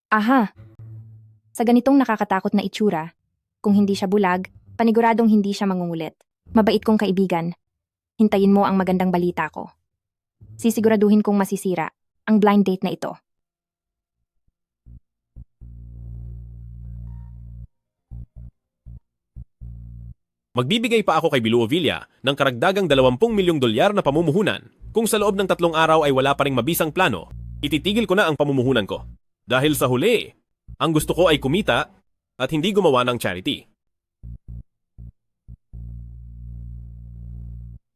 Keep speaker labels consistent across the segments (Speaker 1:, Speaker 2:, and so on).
Speaker 1: Aha, sa ganitong nakakatakot na itsura, kung hindi siya bulag, paniguradong hindi siya mangungulit. Mabait kong kaibigan, hintayin mo ang magandang balita ko. Sisiguraduhin kong masisira ang blind date na ito.
Speaker 2: Magbibigay pa ako kay Biloo Villa ng karagdagang 20 milyong dolyar na pamumuhunan kung sa loob ng 3 araw ay wala pa ring mabisang plano, ititigil ko na ang pamumuhunan ko. Dahil sa huli, ang gusto ko ay kumita at hindi gumawa ng charity.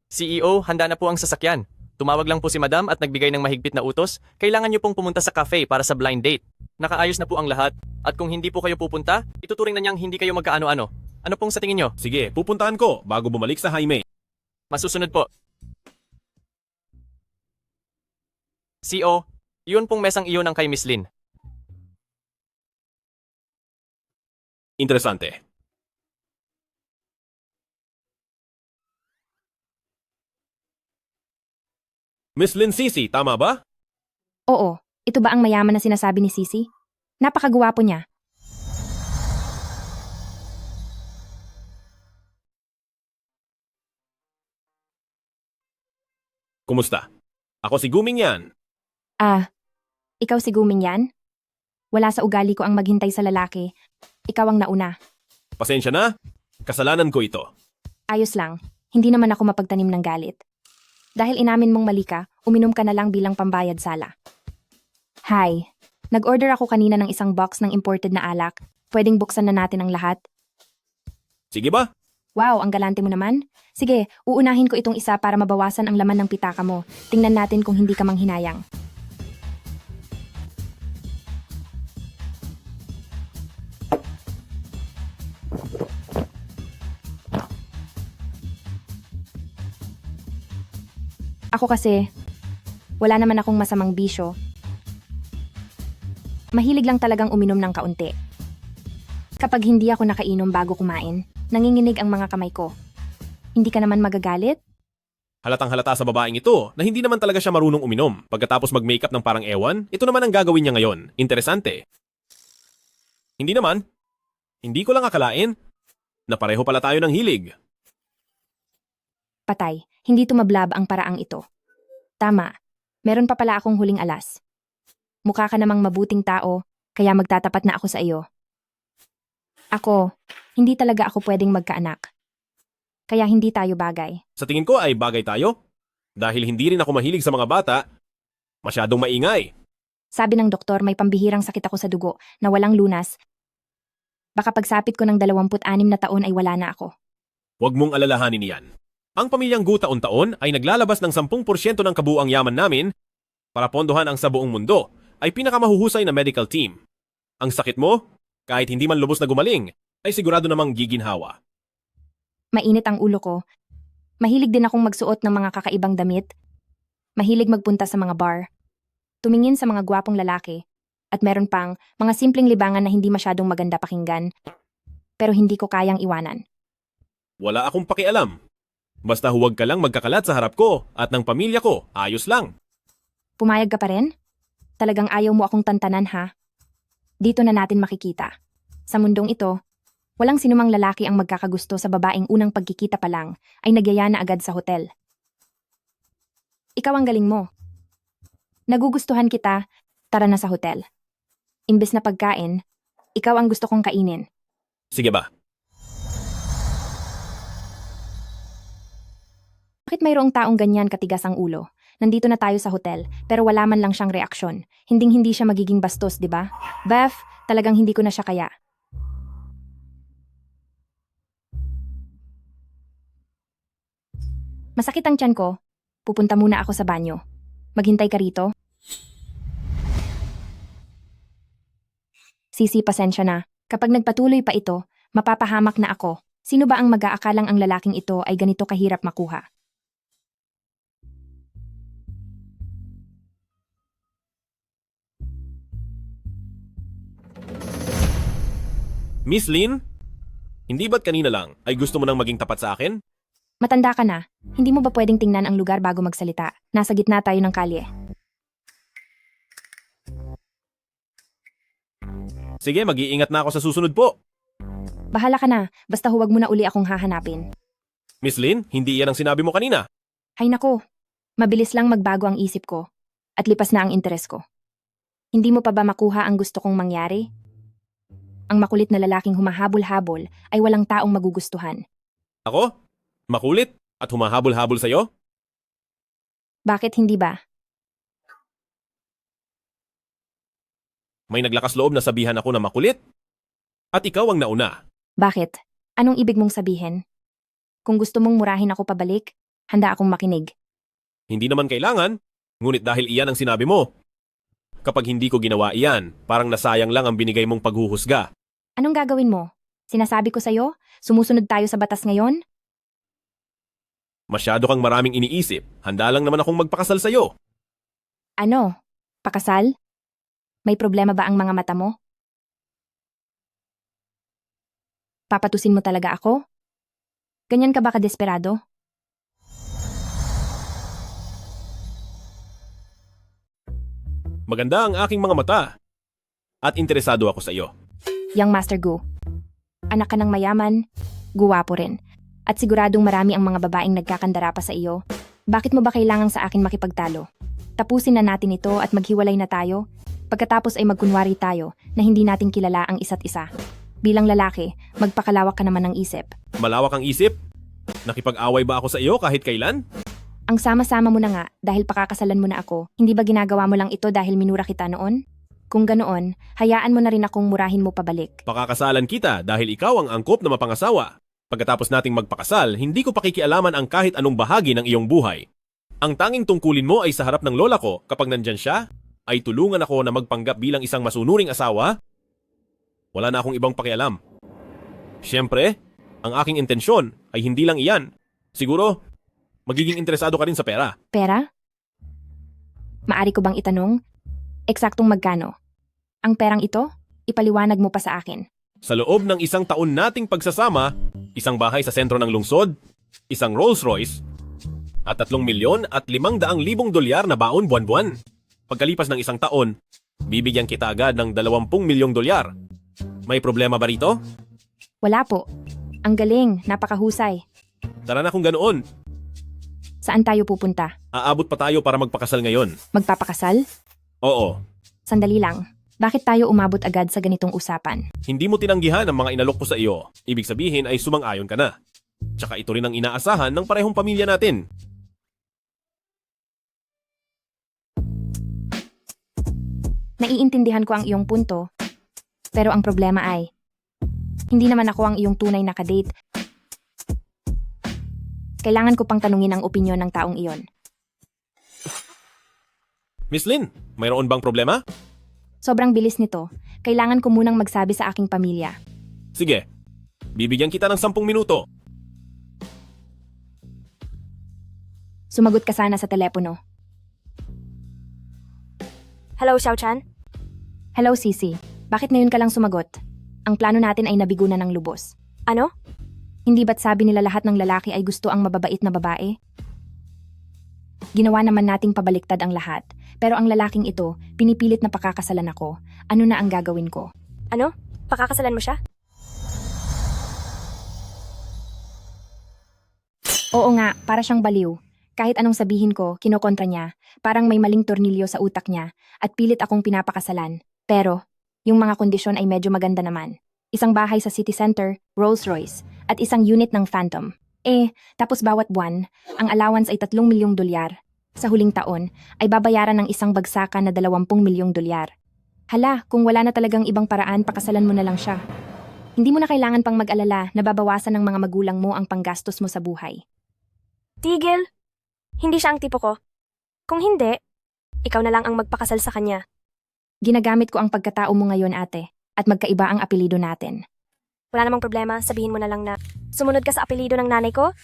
Speaker 3: CEO, handa na po ang sasakyan. Tumawag lang po si Madam at nagbigay ng mahigpit na utos. Kailangan niyo pong pumunta sa cafe para sa blind date. Nakaayos na po ang lahat. At kung hindi po kayo pupunta, ituturing na niyang hindi kayo magkaano-ano. Ano pong sa tingin niyo?
Speaker 2: Sige, pupuntahan ko bago bumalik sa Jaime.
Speaker 3: Masusunod po. CEO, yun pong mesang iyon ang kay Miss Lin.
Speaker 2: Interesante. Miss Lin Sisi, tama ba?
Speaker 1: Oo, ito ba ang mayaman na sinasabi ni Sisi? Napakagwapo niya.
Speaker 2: Kumusta? Ako si Guming yan.
Speaker 1: Ah, ikaw si Guming yan? Wala sa ugali ko ang maghintay sa lalaki. Ikaw ang nauna.
Speaker 2: Pasensya na, kasalanan ko ito.
Speaker 1: Ayos lang, hindi naman ako mapagtanim ng galit. Dahil inamin mong mali ka, uminom ka na lang bilang pambayad sala. Hi, nag-order ako kanina ng isang box ng imported na alak. Pwedeng buksan na natin ang lahat.
Speaker 2: Sige ba?
Speaker 1: Wow, ang galante mo naman. Sige, uunahin ko itong isa para mabawasan ang laman ng pitaka mo. Tingnan natin kung hindi ka manghinayang. Ako kasi, wala naman akong masamang bisyo. Mahilig lang talagang uminom ng kaunti. Kapag hindi ako nakainom bago kumain, nanginginig ang mga kamay ko. Hindi ka naman magagalit?
Speaker 2: Halatang halata sa babaeng ito na hindi naman talaga siya marunong uminom. Pagkatapos mag-makeup ng parang ewan, ito naman ang gagawin niya ngayon. Interesante. Hindi naman. Hindi ko lang akalain na pareho pala tayo ng hilig.
Speaker 1: Patay, hindi tumablab ang paraang ito. Tama, meron pa pala akong huling alas. Mukha ka namang mabuting tao, kaya magtatapat na ako sa iyo. Ako, hindi talaga ako pwedeng magkaanak. Kaya hindi tayo bagay.
Speaker 2: Sa tingin ko ay bagay tayo. Dahil hindi rin ako mahilig sa mga bata, masyadong maingay.
Speaker 1: Sabi ng doktor may pambihirang sakit ako sa dugo na walang lunas. Baka pagsapit ko ng 26 na taon ay wala na ako.
Speaker 2: Huwag mong alalahanin yan. Ang pamilyang Gu taon-taon ay naglalabas ng 10% ng kabuuang yaman namin para pondohan ang sa buong mundo ay pinakamahuhusay na medical team. Ang sakit mo, kahit hindi man lubos na gumaling, ay sigurado namang giginhawa.
Speaker 1: Mainit ang ulo ko. Mahilig din akong magsuot ng mga kakaibang damit. Mahilig magpunta sa mga bar. Tumingin sa mga gwapong lalaki. At meron pang mga simpleng libangan na hindi masyadong maganda pakinggan. Pero hindi ko kayang iwanan.
Speaker 2: Wala akong pakialam. Basta huwag ka lang magkakalat sa harap ko at ng pamilya ko, ayos lang.
Speaker 1: Pumayag ka pa rin? Talagang ayaw mo akong tantanan ha? Dito na natin makikita. Sa mundong ito, walang sinumang lalaki ang magkakagusto sa babaeng unang pagkikita pa lang ay nagyaya na agad sa hotel. Ikaw ang galing mo. Nagugustuhan kita, tara na sa hotel. Imbes na pagkain, ikaw ang gusto kong kainin.
Speaker 2: Sige ba?
Speaker 1: Bakit mayroong taong ganyan katigas ang ulo? Nandito na tayo sa hotel, pero wala man lang siyang reaksyon. Hinding-hindi siya magiging bastos, di ba? Beth, talagang hindi ko na siya kaya. Masakit ang tiyan ko. Pupunta muna ako sa banyo. Maghintay ka rito. Sisi, pasensya na. Kapag nagpatuloy pa ito, mapapahamak na ako. Sino ba ang mag-aakalang ang lalaking ito ay ganito kahirap makuha?
Speaker 2: Miss Lin? Hindi ba't kanina lang ay gusto mo nang maging tapat sa akin?
Speaker 1: Matanda ka na. Hindi mo ba pwedeng tingnan ang lugar bago magsalita? Nasa gitna tayo ng kalye.
Speaker 2: Sige, mag-iingat na ako sa susunod po.
Speaker 1: Bahala ka na, basta huwag mo na uli akong hahanapin.
Speaker 2: Miss Lynn, hindi yan ang sinabi mo kanina.
Speaker 1: Hay nako, mabilis lang magbago ang isip ko at lipas na ang interes ko. Hindi mo pa ba makuha ang gusto kong mangyari? Ang makulit na lalaking humahabol-habol ay walang taong magugustuhan.
Speaker 2: Ako? Makulit at humahabol-habol sa'yo?
Speaker 1: Bakit hindi ba?
Speaker 2: May naglakas loob na sabihan ako na makulit? At ikaw ang nauna.
Speaker 1: Bakit? Anong ibig mong sabihin? Kung gusto mong murahin ako pabalik, handa akong makinig.
Speaker 2: Hindi naman kailangan, ngunit dahil iyan ang sinabi mo. Kapag hindi ko ginawa iyan, parang nasayang lang ang binigay mong paghuhusga.
Speaker 1: Anong gagawin mo? Sinasabi ko sa'yo, sumusunod tayo sa batas ngayon?
Speaker 2: Masyado kang maraming iniisip, handa lang naman akong magpakasal sa'yo.
Speaker 1: Ano? Pakasal? May problema ba ang mga mata mo? Papatusin mo talaga ako? Ganyan ka ba kadesperado?
Speaker 2: Maganda ang aking mga mata. At interesado ako sa iyo.
Speaker 1: Yang Master Gu. Anak ka ng mayaman, guwapo rin. At siguradong marami ang mga babaeng nagkakandara pa sa iyo. Bakit mo ba kailangang sa akin makipagtalo? Tapusin na natin ito at maghiwalay na tayo. Pagkatapos ay magkunwari tayo na hindi natin kilala ang isa't isa. Bilang lalaki, magpakalawak ka naman ng isip.
Speaker 2: Malawak ang isip? Nakipag-away ba ako sa iyo kahit kailan?
Speaker 1: Ang sama-sama mo na nga dahil pakakasalan mo na ako, hindi ba ginagawa mo lang ito dahil minura kita noon? Kung ganoon, hayaan mo na rin akong murahin mo pabalik.
Speaker 2: Pakakasalan kita dahil ikaw ang angkop na mapangasawa. Pagkatapos nating magpakasal, hindi ko pakikialaman ang kahit anong bahagi ng iyong buhay. Ang tanging tungkulin mo ay sa harap ng lola ko kapag nandyan siya, ay tulungan ako na magpanggap bilang isang masunuring asawa. Wala na akong ibang pakialam. Siyempre, ang aking intensyon ay hindi lang iyan. Siguro, magiging interesado ka rin sa pera.
Speaker 1: Pera? Maari ko bang itanong? Eksaktong magkano? Ang perang ito, ipaliwanag mo pa sa akin.
Speaker 2: Sa loob ng isang taon nating pagsasama, isang bahay sa sentro ng lungsod, isang Rolls Royce, at 3,500,000 dolyar na baon buwan-buwan. Pagkalipas ng isang taon, bibigyan kita agad ng 20 milyong dolyar. May problema ba rito?
Speaker 1: Wala po. Ang galing, napakahusay.
Speaker 2: Tara na kung ganoon.
Speaker 1: Saan tayo pupunta?
Speaker 2: Aabot pa tayo para magpakasal ngayon.
Speaker 1: Magpapakasal?
Speaker 2: Oo.
Speaker 1: Sandali lang. Bakit tayo umabot agad sa ganitong usapan?
Speaker 2: Hindi mo tinanggihan ang mga inalok ko sa iyo. Ibig sabihin ay sumang-ayon ka na. Tsaka ito rin ang inaasahan ng parehong pamilya natin.
Speaker 1: Naiintindihan ko ang iyong punto. Pero ang problema ay, hindi naman ako ang iyong tunay na kadate. Kailangan ko pang tanungin ang opinyon ng taong iyon.
Speaker 2: Miss Lynn, mayroon bang problema?
Speaker 1: Sobrang bilis nito. Kailangan ko munang magsabi sa aking pamilya.
Speaker 2: Sige, bibigyan kita ng 10 minuto.
Speaker 1: Sumagot ka sana sa telepono.
Speaker 4: Hello, Xiao-chan?
Speaker 1: Hello, Sisi. Bakit ngayon ka lang sumagot? Ang plano natin ay nabigo na ng lubos.
Speaker 4: Ano?
Speaker 1: Hindi ba't sabi nila lahat ng lalaki ay gusto ang mababait na babae? Ginawa naman nating pabaliktad ang lahat. Pero ang lalaking ito, pinipilit na pakakasalan ako. Ano na ang gagawin ko?
Speaker 4: Ano? Pakakasalan mo siya?
Speaker 1: Oo nga, para siyang baliw. Kahit anong sabihin ko, kinokontra niya. Parang may maling tornilyo sa utak niya at pilit akong pinapakasalan. Pero, yung mga kondisyon ay medyo maganda naman. Isang bahay sa city center, Rolls Royce, at isang unit ng Phantom. Tapos bawat buwan, ang allowance ay 3,000,000 dolyar. Sa huling taon, ay babayaran ng isang bagsakan na 20 milyong dolyar. Hala, kung wala na talagang ibang paraan, pakasalan mo na lang siya. Hindi mo na kailangan pang mag-alala na babawasan ng mga magulang mo ang panggastos mo sa buhay.
Speaker 4: Tigil! Hindi siya ang tipo ko. Kung hindi, ikaw na lang ang magpakasal sa kanya.
Speaker 1: Ginagamit ko ang pagkatao mo ngayon, ate, at magkaiba ang apelido natin.
Speaker 4: Wala namang problema, sabihin mo na lang na sumunod ka sa apelido ng nanay ko?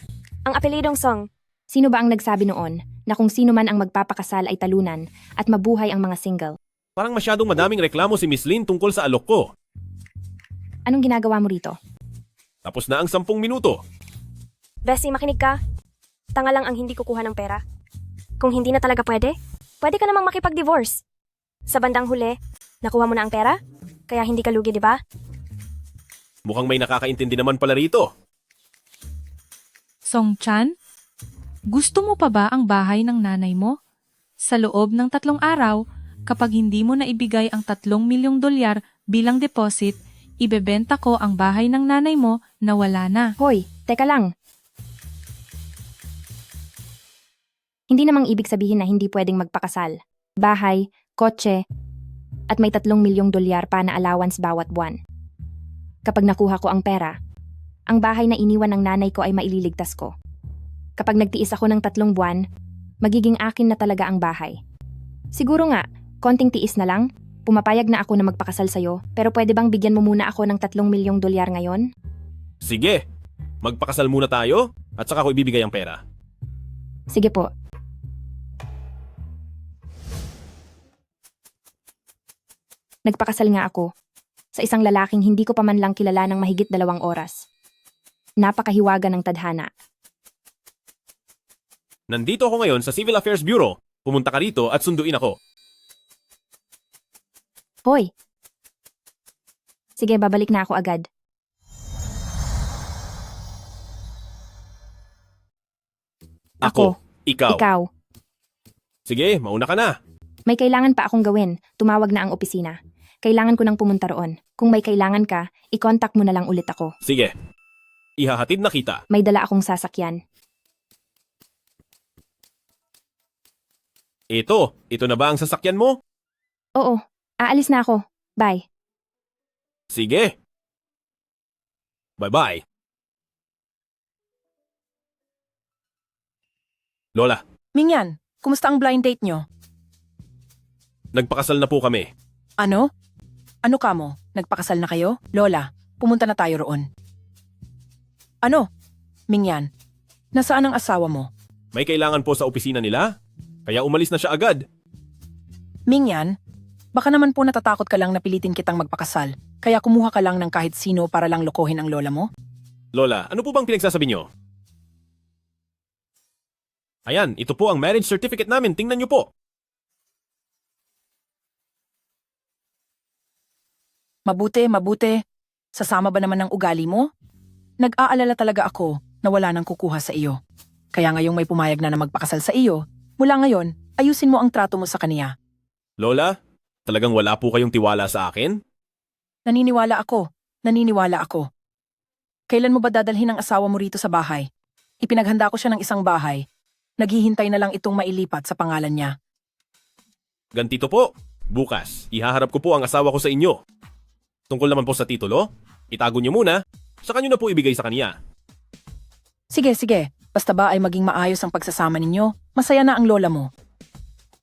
Speaker 4: Ang apelidong Song.
Speaker 1: Sino ba ang nagsabi noon na kung sino man ang magpapakasal ay talunan at mabuhay ang mga single?
Speaker 2: Parang masyadong madaming reklamo si Miss Lynn tungkol sa alok ko.
Speaker 1: Anong ginagawa mo rito?
Speaker 2: Tapos na ang 10 minuto.
Speaker 4: Bessie, makinig ka. Tanga lang ang hindi kukuha ng pera. Kung hindi na talaga pwede, pwede ka namang makipag-divorce. Sa bandang huli, nakuha mo na ang pera? kaya hindi ka lugi, di ba?
Speaker 2: Mukhang may nakakaintindi naman pala rito.
Speaker 5: Songchan, gusto mo pa ba ang bahay ng nanay mo? Sa loob ng 3 araw, kapag hindi mo naibigay ang 3 milyong dolyar bilang deposit, ibebenta ko ang bahay ng nanay mo na wala na.
Speaker 1: Hoy, teka lang. Hindi namang ibig sabihin na hindi pwedeng magpakasal. Bahay, kotse, at may 3 milyong dolyar pa na allowance bawat buwan. Kapag nakuha ko ang pera, ang bahay na iniwan ng nanay ko ay maililigtas ko. Kapag nagtiis ako ng 3 buwan, magiging akin na talaga ang bahay. Siguro nga, konting tiis na lang, pumapayag na ako na magpakasal sa'yo, pero pwede bang bigyan mo muna ako ng 3 milyong dolyar ngayon?
Speaker 2: Sige, magpakasal muna tayo at saka ko ibibigay ang pera.
Speaker 1: Sige po. Nagpakasal nga ako sa isang lalaking hindi ko pa man lang kilala ng mahigit 2 oras. Napakahiwaga ng tadhana.
Speaker 2: Nandito ako ngayon sa Civil Affairs Bureau. Pumunta ka rito at sunduin ako.
Speaker 1: Hoy! Sige, babalik na ako agad.
Speaker 2: Ako, ikaw.
Speaker 1: Ikaw.
Speaker 2: Sige, mauna ka na.
Speaker 1: May kailangan pa akong gawin. Tumawag na ang opisina. Kailangan ko nang pumunta roon. Kung may kailangan ka, i-contact mo na lang ulit ako.
Speaker 2: Sige, ihahatid na kita.
Speaker 1: May dala akong sasakyan.
Speaker 2: Ito na ba ang sasakyan mo?
Speaker 1: Oo, aalis na ako. Bye.
Speaker 2: Sige. Bye-bye. Lola,
Speaker 6: Mingyan, kumusta ang blind date nyo?
Speaker 2: nagpakasal na po kami.
Speaker 6: Ano? Ano ka mo? Nagpakasal na kayo? Lola, pumunta na tayo roon. Ano? Mingyan, nasaan ang asawa mo?
Speaker 2: May kailangan po sa opisina nila, kaya umalis na siya agad.
Speaker 6: Mingyan, baka naman po natatakot ka lang na pilitin kitang magpakasal, kaya kumuha ka lang ng kahit sino para lang lokohin ang lola mo?
Speaker 2: Lola, ano po bang pinagsasabi niyo? Ayan, ito po ang marriage certificate namin. Tingnan niyo po.
Speaker 6: Mabuti. Sasama ba naman ang ugali mo? Nag-aalala talaga ako na wala nang kukuha sa iyo. Kaya ngayong may pumayag na magpakasal sa iyo, mula ngayon, ayusin mo ang trato mo sa kaniya.
Speaker 2: Lola, talagang wala po kayong tiwala sa akin?
Speaker 6: Naniniwala ako. Kailan mo ba dadalhin ang asawa mo rito sa bahay? Ipinaghanda ko siya ng isang bahay. Naghihintay na lang itong mailipat sa pangalan niya.
Speaker 2: Gantito po. Bukas, ihaharap ko po ang asawa ko sa inyo. Tungkol naman po sa titulo, itago niyo muna, saka niyo na po ibigay sa kaniya.
Speaker 6: Sige. Basta ba ay maging maayos ang pagsasama ninyo, masaya na ang lola mo.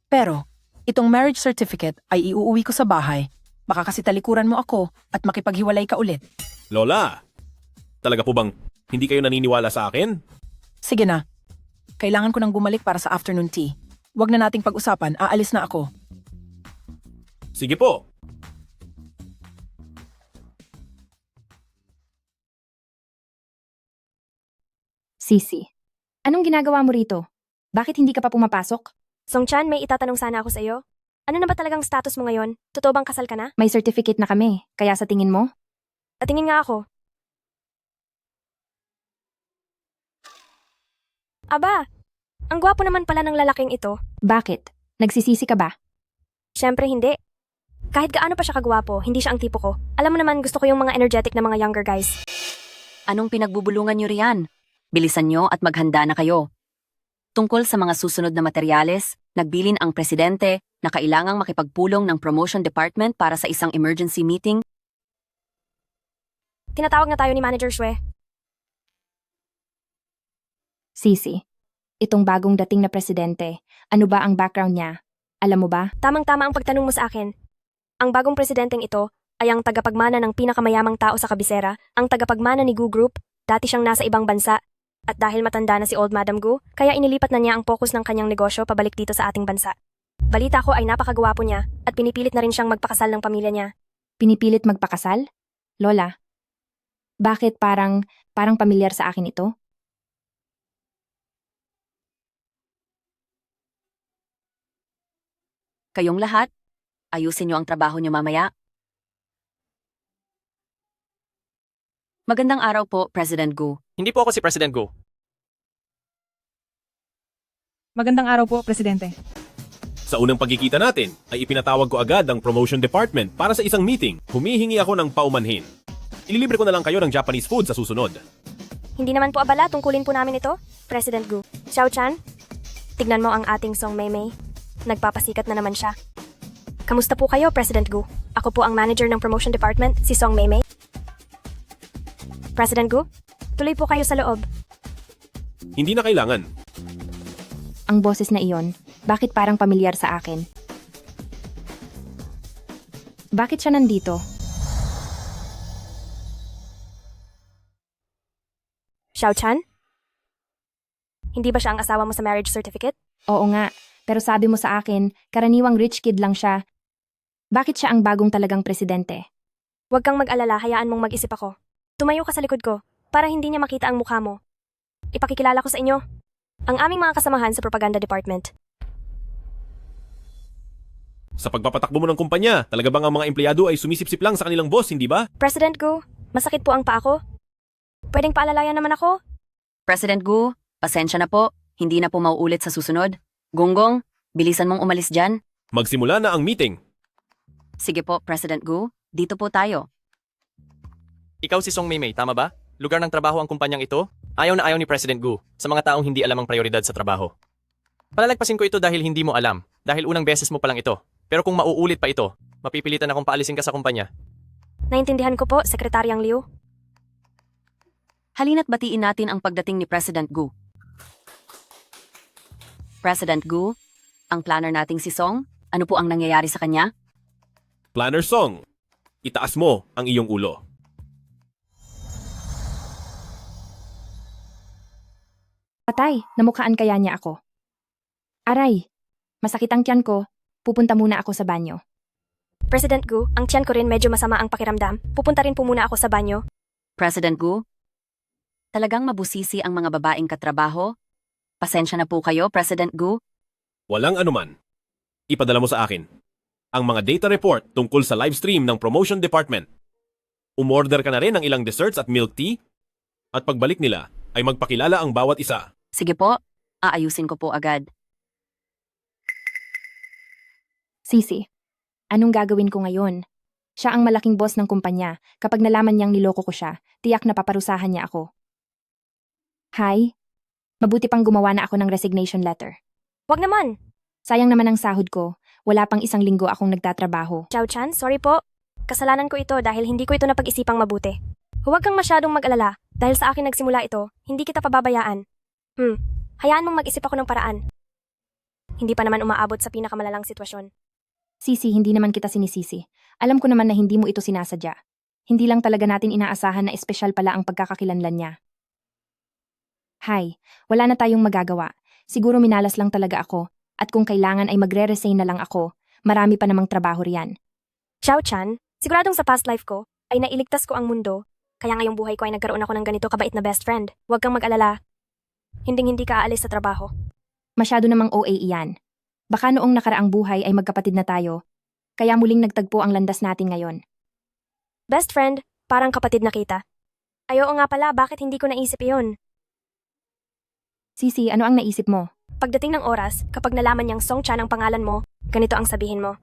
Speaker 6: Pero, itong marriage certificate ay iuuwi ko sa bahay. Baka kasi talikuran mo ako at makipaghiwalay ka ulit.
Speaker 2: Lola, talaga po bang hindi kayo naniniwala sa akin?
Speaker 6: Sige na. Kailangan ko nang bumalik para sa afternoon tea. Huwag na nating pag-usapan, aalis na ako.
Speaker 2: Sige po.
Speaker 1: Sisi, anong ginagawa mo rito? Bakit hindi ka pa pumapasok?
Speaker 4: Songchan, may itatanong sana ako sa iyo. Ano na ba talagang status mo ngayon? Totoo bang kasal ka na?
Speaker 1: May certificate na kami, kaya sa tingin mo?
Speaker 4: Patingin nga ako. Aba, ang gwapo naman pala ng lalaking ito.
Speaker 1: Bakit? Nagsisisi ka ba?
Speaker 4: Siyempre hindi. Kahit gaano pa siya kagwapo, hindi siya ang tipo ko. Alam mo naman, gusto ko yung mga energetic na mga younger guys.
Speaker 7: Anong pinagbubulungan nyo riyan? Bilisan nyo at maghanda na kayo. Tungkol sa mga susunod na materyales, nagbilin ang presidente na kailangang makipagpulong ng promotion department para sa isang emergency meeting.
Speaker 4: Tinatawag na tayo ni Manager Shwe.
Speaker 1: Sisi, itong bagong dating na presidente, ano ba ang background niya? Alam mo ba?
Speaker 4: Tamang-tama ang pagtanong mo sa akin. Ang bagong presidenteng ito ay ang tagapagmana ng pinakamayamang tao sa kabisera, ang tagapagmana ni Gu Group, dati siyang nasa ibang bansa. At dahil matanda na si Old Madam Gu, kaya inilipat na niya ang focus ng kanyang negosyo pabalik dito sa ating bansa. Balita ko ay napakagwapo niya at pinipilit na rin siyang magpakasal ng pamilya niya.
Speaker 1: Pinipilit magpakasal? Lola, bakit parang pamilyar sa akin ito?
Speaker 7: Kayong lahat, ayusin nyo ang trabaho nyo mamaya. Magandang araw po, President Gu.
Speaker 3: Hindi po ako si President Go.
Speaker 8: Magandang araw po, Presidente.
Speaker 2: Sa unang pagkikita natin, ay ipinatawag ko agad ang promotion department para sa isang meeting. Humihingi ako ng paumanhin. Ililibre ko na lang kayo ng Japanese food sa susunod.
Speaker 4: Hindi naman po abala, tungkulin po namin ito, President Gu. Xiao-chan, tignan mo ang ating Song Meimei. Nagpapasikat na naman siya. Kamusta po kayo, President Gu? Ako po ang manager ng promotion department, si Song Meimei. President Gu, tuloy po kayo sa loob.
Speaker 2: Hindi na kailangan.
Speaker 1: Ang boses na iyon, bakit parang pamilyar sa akin? Bakit siya nandito?
Speaker 4: Xiao-chan? Hindi ba siya ang asawa mo sa marriage certificate?
Speaker 1: Oo nga, pero sabi mo sa akin, karaniwang rich kid lang siya. Bakit siya ang bagong talagang presidente?
Speaker 4: Huwag kang mag-alala, hayaan mong mag-isip ako. Tumayo ka sa likod ko, para hindi niya makita ang mukha mo. Ipakikilala ko sa inyo, ang aming mga kasamahan sa propaganda department.
Speaker 2: Sa pagpapatakbo mo ng kumpanya, talaga bang ang mga empleyado ay sumisipsip lang sa kanilang boss, hindi ba?
Speaker 4: President Gu, masakit po ang paa ko. Pwedeng paalalayan naman ako?
Speaker 7: President Gu, pasensya na po. Hindi na po mauulit sa susunod. Gonggong, bilisan mong umalis dyan.
Speaker 2: Magsimula na ang meeting.
Speaker 7: Sige po, President Gu. Dito po tayo.
Speaker 3: Ikaw si Song Meimei, tama ba? Lugar ng trabaho ang kumpanyang ito? Ayaw na ayaw ni President Gu sa mga taong hindi alam ang prioridad sa trabaho. Palalagpasin ko ito dahil hindi mo alam, dahil unang beses mo pa lang ito. Pero kung mauulit pa ito, mapipilitan akong paalisin ka sa kumpanya.
Speaker 4: Naintindihan ko po, Sekretaryang Liu.
Speaker 7: Halina't batiin natin ang pagdating ni President Gu. President Gu, ang planner nating si Song, ano po ang nangyayari sa kanya?
Speaker 2: Planner Song, itaas mo ang iyong ulo.
Speaker 1: Patay, namukhaan kaya niya ako. Aray, masakit ang tiyan ko, pupunta muna ako sa banyo.
Speaker 4: President Gu, ang tiyan ko rin medyo masama ang pakiramdam. Pupunta rin po muna ako sa banyo.
Speaker 7: President Gu, talagang mabusisi ang mga babaeng katrabaho? Pasensya na po kayo, President Gu.
Speaker 2: Walang anuman. Ipadala mo sa akin ang mga data report tungkol sa live stream ng promotion department. Umorder ka na rin ng ilang desserts at milk tea at pagbalik nila ay magpakilala ang bawat isa.
Speaker 7: Sige po, aayusin ko po agad.
Speaker 1: Sisi, anong gagawin ko ngayon? Siya ang malaking boss ng kumpanya. Kapag nalaman niyang niloko ko siya, tiyak na paparusahan niya ako. Hi, mabuti pang gumawa na ako ng resignation letter.
Speaker 4: Wag naman!
Speaker 1: Sayang naman ang sahod ko. Wala pang 1 linggo akong nagtatrabaho.
Speaker 4: Xiao-chan, sorry po. Kasalanan ko ito dahil hindi ko ito napag-isipang mabuti. Huwag kang masyadong mag-alala dahil sa akin nagsimula ito, hindi kita pababayaan. Hayaan mong mag-isip ako ng paraan. Hindi pa naman umaabot sa pinakamalalang sitwasyon.
Speaker 1: Sisi, hindi naman kita sinisisi. Alam ko naman na hindi mo ito sinasadya. Hindi lang talaga natin inaasahan na espesyal pala ang pagkakakilanlan niya. Hay, wala na tayong magagawa. Siguro minalas lang talaga ako. At kung kailangan ay magre-resign na lang ako. Marami pa namang trabaho riyan.
Speaker 4: Xiao-chan, siguradong sa past life ko ay nailigtas ko ang mundo. Kaya ngayong buhay ko ay nagkaroon ako ng ganito kabait na best friend. Huwag kang mag-alala. Hinding-hindi ka aalis sa trabaho.
Speaker 1: Masyado namang OA iyan. Baka noong nakaraang buhay ay magkapatid na tayo. Kaya muling nagtagpo ang landas natin ngayon.
Speaker 4: Best friend, parang kapatid na kita. Ayoo nga pala, bakit hindi ko naisip iyon?
Speaker 1: Sisi, ano ang naisip mo?
Speaker 4: Pagdating ng oras, kapag nalaman niyang Song Chan ang pangalan mo, ganito ang sabihin mo.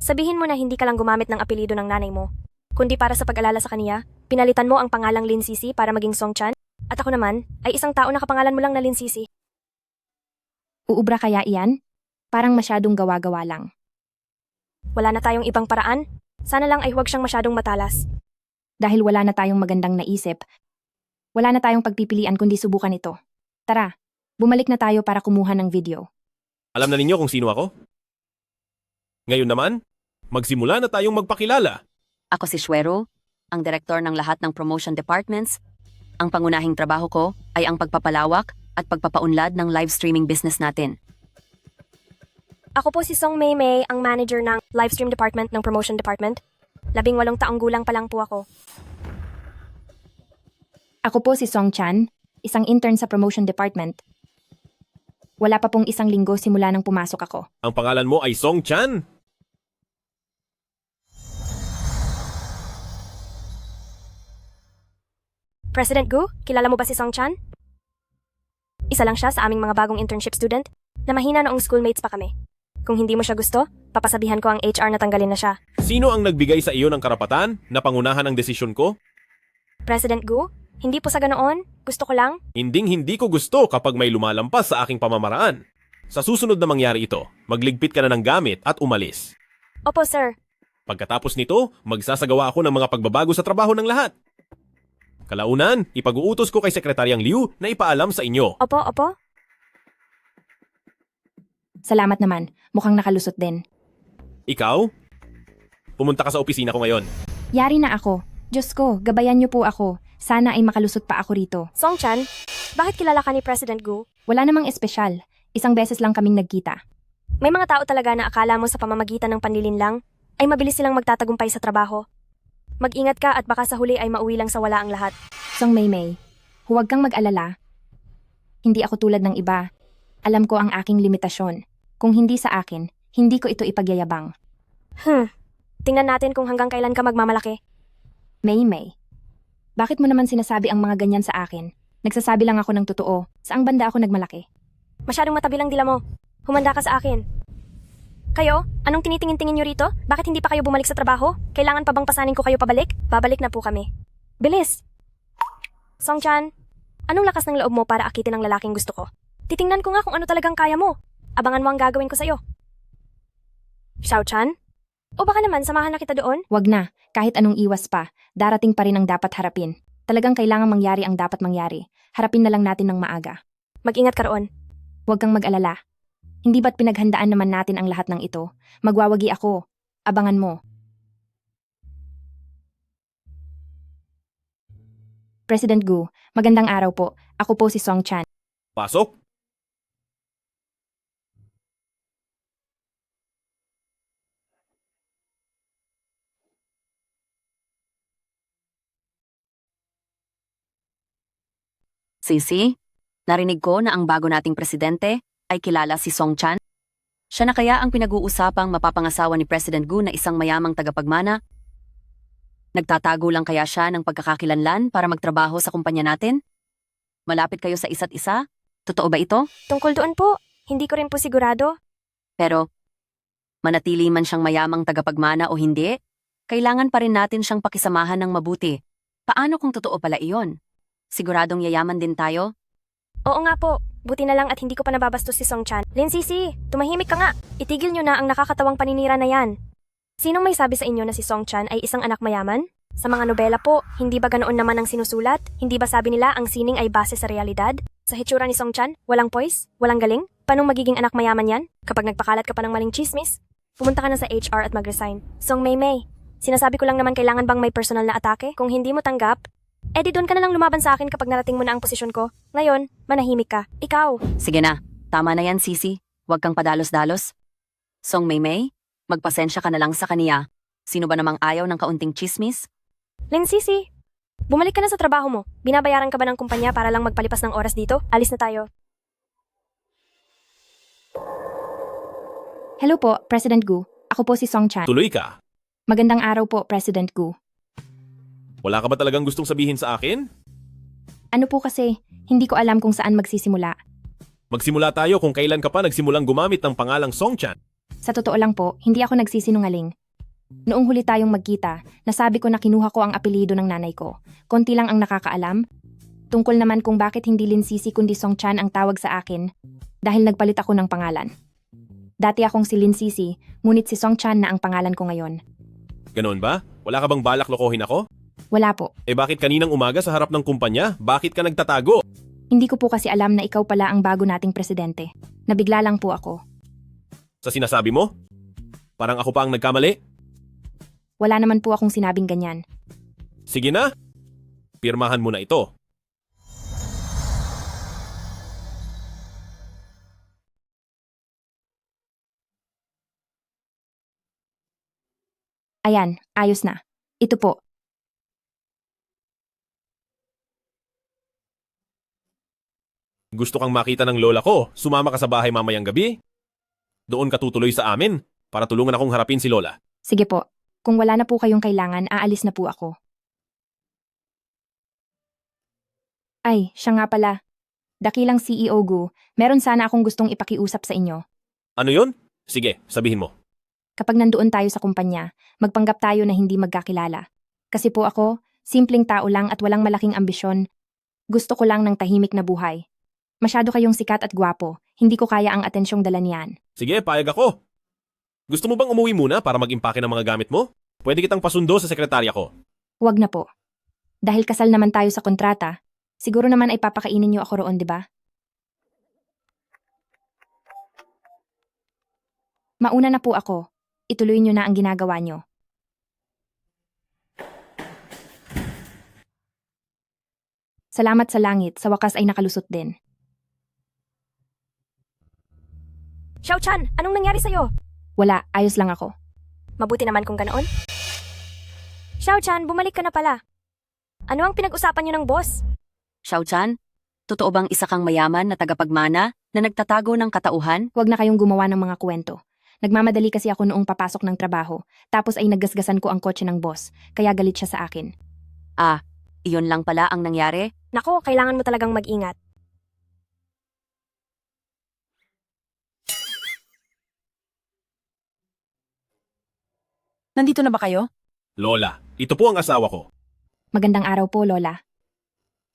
Speaker 4: Sabihin mo na hindi ka lang gumamit ng apelido ng nanay mo. Kundi para sa pag-alala sa kaniya, pinalitan mo ang pangalang Lin Sisi para maging Song Chan. At ako naman, ay isang tao na kapangalan mo lang na Lin Sisi.
Speaker 1: Uubra kaya iyan? Parang masyadong gawa-gawa lang.
Speaker 4: Wala na tayong ibang paraan. Sana lang ay huwag siyang masyadong matalas.
Speaker 1: Dahil wala na tayong magandang naisip, wala na tayong pagpipilian kundi subukan ito. Tara, bumalik na tayo para kumuha ng video.
Speaker 2: Alam na ninyo kung sino ako? Ngayon naman, magsimula na tayong magpakilala.
Speaker 7: Ako si Shuero, ang direktor ng lahat ng promotion departments. Ang pangunahing trabaho ko ay ang pagpapalawak at pagpapaunlad ng live streaming business natin.
Speaker 4: Ako po si Song Meimei, ang manager ng livestream department ng promotion department. 18 taong gulang pa lang po ako.
Speaker 1: Ako po si Song Chan, isang intern sa promotion department. Wala pa pong 1 linggo simula nang pumasok ako.
Speaker 2: Ang pangalan mo ay Song Chan.
Speaker 4: President Gu, kilala mo ba si Song Chan? Isa lang siya sa aming mga bagong internship student na mahina noong schoolmates pa kami. Kung hindi mo siya gusto, papasabihan ko ang HR na tanggalin na siya.
Speaker 2: Sino ang nagbigay sa iyo ng karapatan na pangunahan ang desisyon ko?
Speaker 4: President Gu, hindi po sa ganoon. Gusto ko lang.
Speaker 2: Hindi ko gusto kapag may lumalampas sa aking pamamaraan. Sa susunod na mangyari ito, magligpit ka na ng gamit at umalis.
Speaker 4: Opo, sir.
Speaker 2: Pagkatapos nito, magsasagawa ako ng mga pagbabago sa trabaho ng lahat. Kalaunan, ipag-uutos ko kay Sekretaryang Liu na ipaalam sa inyo.
Speaker 4: Opo, opo.
Speaker 1: Salamat naman. Mukhang nakalusot din.
Speaker 2: Ikaw? Pumunta ka sa opisina ko ngayon.
Speaker 1: Yari na ako. Diyos ko, gabayan niyo po ako. Sana ay makalusot pa ako rito.
Speaker 4: Song Chan, bakit kilala ka ni President Gu?
Speaker 1: Wala namang espesyal. Isang beses lang kaming nagkita.
Speaker 4: May mga tao talaga na akala mo sa pamamagitan ng panlilinlang ay mabilis silang magtatagumpay sa trabaho. Mag-ingat ka at baka sa huli ay mauwi lang sa wala ang lahat.
Speaker 1: Song Maymay, huwag kang mag-alala. Hindi ako tulad ng iba. Alam ko ang aking limitasyon. Kung hindi sa akin, hindi ko ito ipagyayabang.
Speaker 4: Tingnan natin kung hanggang kailan ka magmamalaki.
Speaker 1: Maymay, bakit mo naman sinasabi ang mga ganyan sa akin? Nagsasabi lang ako ng totoo. Saang banda ako nagmalaki?
Speaker 4: Masyadong matabi lang dila mo. Humanda ka sa akin. Kayo, anong tinitingin-tingin nyo rito? Bakit hindi pa kayo bumalik sa trabaho? Kailangan pa bang pasanin ko kayo pabalik? Babalik na po kami. Bilis! Song Chan, anong lakas ng loob mo para akitin ang lalaking gusto ko? Titingnan ko nga kung ano talagang kaya mo. Abangan mo ang gagawin ko sa'yo. Xiao Chan? O baka naman samahan na kita doon?
Speaker 1: Wag na, kahit anong iwas pa, darating pa rin ang dapat harapin. Talagang kailangang mangyari ang dapat mangyari. Harapin na lang natin ng maaga.
Speaker 4: Mag-ingat ka roon.
Speaker 1: Huwag kang mag-alala. Hindi ba't pinaghandaan naman natin ang lahat ng ito? Magwawagi ako. Abangan mo. President Gu, magandang araw po. Ako po si Song Chan.
Speaker 2: Pasok!
Speaker 7: Sisi, narinig ko na ang bago nating presidente ay kilala si Song Chan. Siya na kaya ang pinag-uusapang mapapangasawa ni President Gu na isang mayamang tagapagmana? Nagtatago lang kaya siya ng pagkakakilanlan para magtrabaho sa kumpanya natin? Malapit kayo sa isa't isa? Totoo ba ito?
Speaker 4: Tungkol doon po, hindi ko rin po sigurado.
Speaker 7: Pero, manatili man siyang mayamang tagapagmana o hindi, kailangan pa rin natin siyang pakisamahan ng mabuti. Paano kung totoo pala iyon? Siguradong yayaman din tayo?
Speaker 4: Oo nga po, buti na lang at hindi ko pa nababastos si Song Chan. Lin Sisi, tumahimik ka nga. Itigil nyo na ang nakakatawang paninira na yan. Sinong may sabi sa inyo na si Song Chan ay isang anak mayaman? Sa mga nobela po, hindi ba ganoon naman ang sinusulat? Hindi ba sabi nila ang sining ay base sa realidad? Sa hitsura ni Song Chan, walang poise, walang galing? Paano magiging anak mayaman yan? Kapag nagpakalat ka pa ng maling chismis? Pumunta ka na sa HR at mag-resign. Song Maymay, sinasabi ko lang naman kailangan bang may personal na atake? Kung hindi mo tanggap, di doon ka na lang lumaban sa akin kapag narating mo na ang posisyon ko. Ngayon, manahimik ka. Ikaw.
Speaker 7: Sige na, tama na yan, Sisi. Huwag kang padalos-dalos. Song Maymay, magpasensya ka na lang sa kaniya. Sino ba namang ayaw ng kaunting chismis?
Speaker 4: Lin Sisi, bumalik ka na sa trabaho mo. Binabayaran ka ba ng kumpanya para lang magpalipas ng oras dito? Alis na tayo.
Speaker 1: Hello po, President Gu. Ako po si Song Chan.
Speaker 2: Tuloy ka.
Speaker 1: Magandang araw po, President Gu.
Speaker 2: Wala ka ba talagang gustong sabihin sa akin?
Speaker 1: Ano po kasi, hindi ko alam kung saan magsisimula.
Speaker 2: Magsimula tayo kung kailan ka pa nagsimulang gumamit ng pangalang Song Chan.
Speaker 1: Sa totoo lang po, hindi ako nagsisinungaling. Noong huli tayong magkita, nasabi ko na kinuha ko ang apelyido ng nanay ko. Konti lang ang nakakaalam. Tungkol naman kung bakit hindi Lin Sisi kundi Song Chan ang tawag sa akin dahil nagpalit ako ng pangalan. Dati akong si Lin Sisi, ngunit si Song Chan na ang pangalan ko ngayon.
Speaker 2: Ganoon ba? Wala ka bang balak lokohin ako?
Speaker 1: Wala po.
Speaker 2: Bakit kaninang umaga sa harap ng kumpanya? Bakit ka nagtatago?
Speaker 1: Hindi ko po kasi alam na ikaw pala ang bago nating presidente. Nabigla lang po ako.
Speaker 2: Sa sinasabi mo? Parang ako pa ang nagkamali?
Speaker 1: Wala naman po akong sinabing ganyan.
Speaker 2: Sige na. Pirmahan mo na ito.
Speaker 1: Ayan, ayos na. Ito po.
Speaker 2: Gusto kang makita ng lola ko? Sumama ka sa bahay mamayang gabi? Doon ka tutuloy sa amin para tulungan akong harapin si lola.
Speaker 1: Sige po. Kung wala na po kayong kailangan, aalis na po ako. Ay, siya nga pala. Dakilang CEO Gu, meron sana akong gustong ipakiusap sa inyo.
Speaker 2: Ano yun? Sige, sabihin mo.
Speaker 1: Kapag nandoon tayo sa kumpanya, magpanggap tayo na hindi magkakilala. Kasi po ako, simpleng tao lang at walang malaking ambisyon. Gusto ko lang ng tahimik na buhay. Masyado kayong sikat at gwapo, hindi ko kaya ang atensyong dala niyan.
Speaker 2: Sige, payag ako. Gusto mo bang umuwi muna para mag-impake ng mga gamit mo? Pwede kitang pasundo sa sekretarya ko.
Speaker 1: Huwag na po. Dahil kasal naman tayo sa kontrata, siguro naman ay papakainin niyo ako roon, di ba? Mauna na po ako. Ituloy niyo na ang ginagawa niyo. Salamat sa langit, sa wakas ay nakalusot din.
Speaker 4: Xiao-chan, anong nangyari sa'yo?
Speaker 1: Wala, ayos lang ako.
Speaker 4: Mabuti naman kung ganoon. Xiao-chan, bumalik ka na pala. Ano ang pinag-usapan niyo ng boss?
Speaker 7: Xiao-chan, totoo bang isa kang mayaman na tagapagmana na nagtatago ng katauhan?
Speaker 1: Huwag na kayong gumawa ng mga kwento. Nagmamadali kasi ako noong papasok ng trabaho, tapos ay naggasgasan ko ang kotse ng boss, kaya galit siya sa akin.
Speaker 7: Ah, iyon lang pala ang nangyari?
Speaker 4: Nako, kailangan mo talagang mag-ingat.
Speaker 6: Nandito na ba kayo?
Speaker 2: Lola, ito po ang asawa ko.
Speaker 1: Magandang araw po, Lola.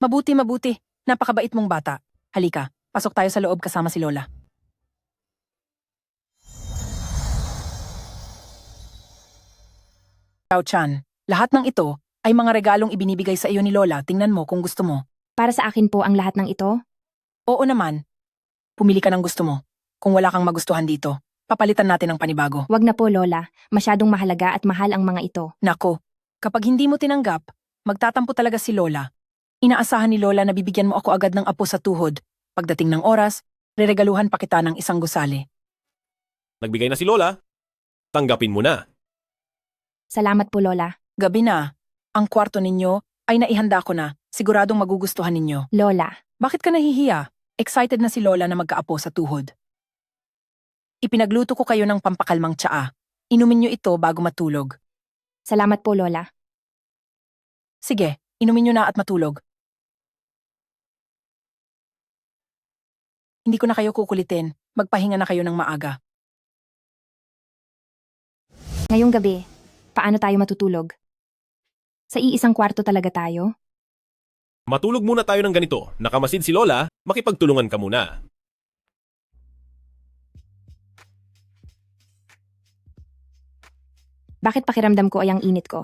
Speaker 6: Mabuti, mabuti. Napakabait mong bata. Halika, pasok tayo sa loob kasama si Lola. Xiao-chan, lahat ng ito ay mga regalong ibinibigay sa iyo ni Lola. Tingnan mo kung gusto mo.
Speaker 1: Para sa akin po ang lahat ng ito.
Speaker 6: Oo naman. Pumili ka ng gusto mo. Kung wala kang magustuhan dito, papalitan natin ng panibago.
Speaker 1: Wag na po, Lola. Masyadong mahalaga at mahal ang mga ito.
Speaker 6: Nako, kapag hindi mo tinanggap, magtatampo talaga si Lola. Inaasahan ni Lola na bibigyan mo ako agad ng apo sa tuhod. Pagdating ng oras, reregaluhan pa kita ng isang gusali.
Speaker 2: Nagbigay na si Lola. Tanggapin mo na.
Speaker 1: Salamat po, Lola.
Speaker 6: Gabi na. Ang kwarto ninyo ay naihanda ko na. Siguradong magugustuhan ninyo.
Speaker 1: Lola,
Speaker 6: Bakit ka nahihiya? Excited na si Lola na magkaapo sa tuhod. Ipinagluto ko kayo ng pampakalmang tsaa. Inumin nyo ito bago matulog.
Speaker 1: salamat po, Lola.
Speaker 6: Sige, inumin nyo na at matulog. Hindi ko na kayo kukulitin. Magpahinga na kayo ng maaga.
Speaker 1: Ngayong gabi, paano tayo matutulog? Sa iisang kwarto talaga tayo?
Speaker 2: Matulog muna tayo ng ganito. Nakamasid si Lola, makipagtulungan ka muna.
Speaker 1: Bakit pakiramdam ko ay ang init ko?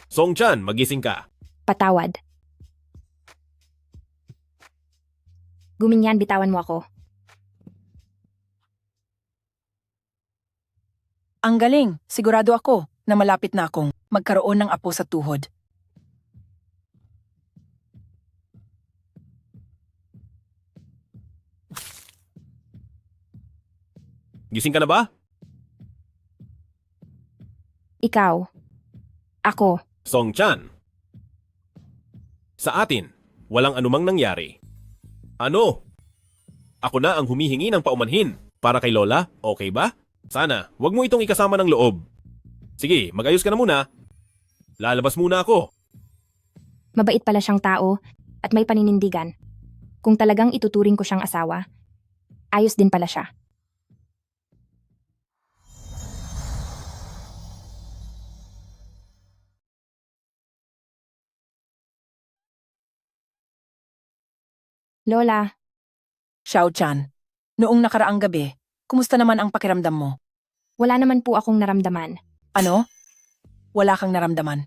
Speaker 2: Song-chan, magising ka.
Speaker 1: Patawad. Guminyan, bitawan mo ako.
Speaker 6: Ang galing, sigurado ako na malapit na akong magkaroon ng apo sa tuhod.
Speaker 2: Gising ka na ba?
Speaker 1: Ikaw. Ako.
Speaker 2: Song-chan. Sa atin, walang anumang nangyari. Ano? Ako na ang humihingi ng paumanhin. Para kay Lola, okay ba? Sana, wag mo itong ikasama ng loob. Sige, mag-ayos ka na muna. Lalabas muna ako.
Speaker 1: Mabait pala siyang tao at may paninindigan. Kung talagang ituturing ko siyang asawa, ayos din pala siya. Lola,
Speaker 6: Xiao-chan, noong nakaraang gabi, kumusta naman ang pakiramdam mo?
Speaker 1: wala naman po akong naramdaman.
Speaker 6: Ano? Wala kang naramdaman.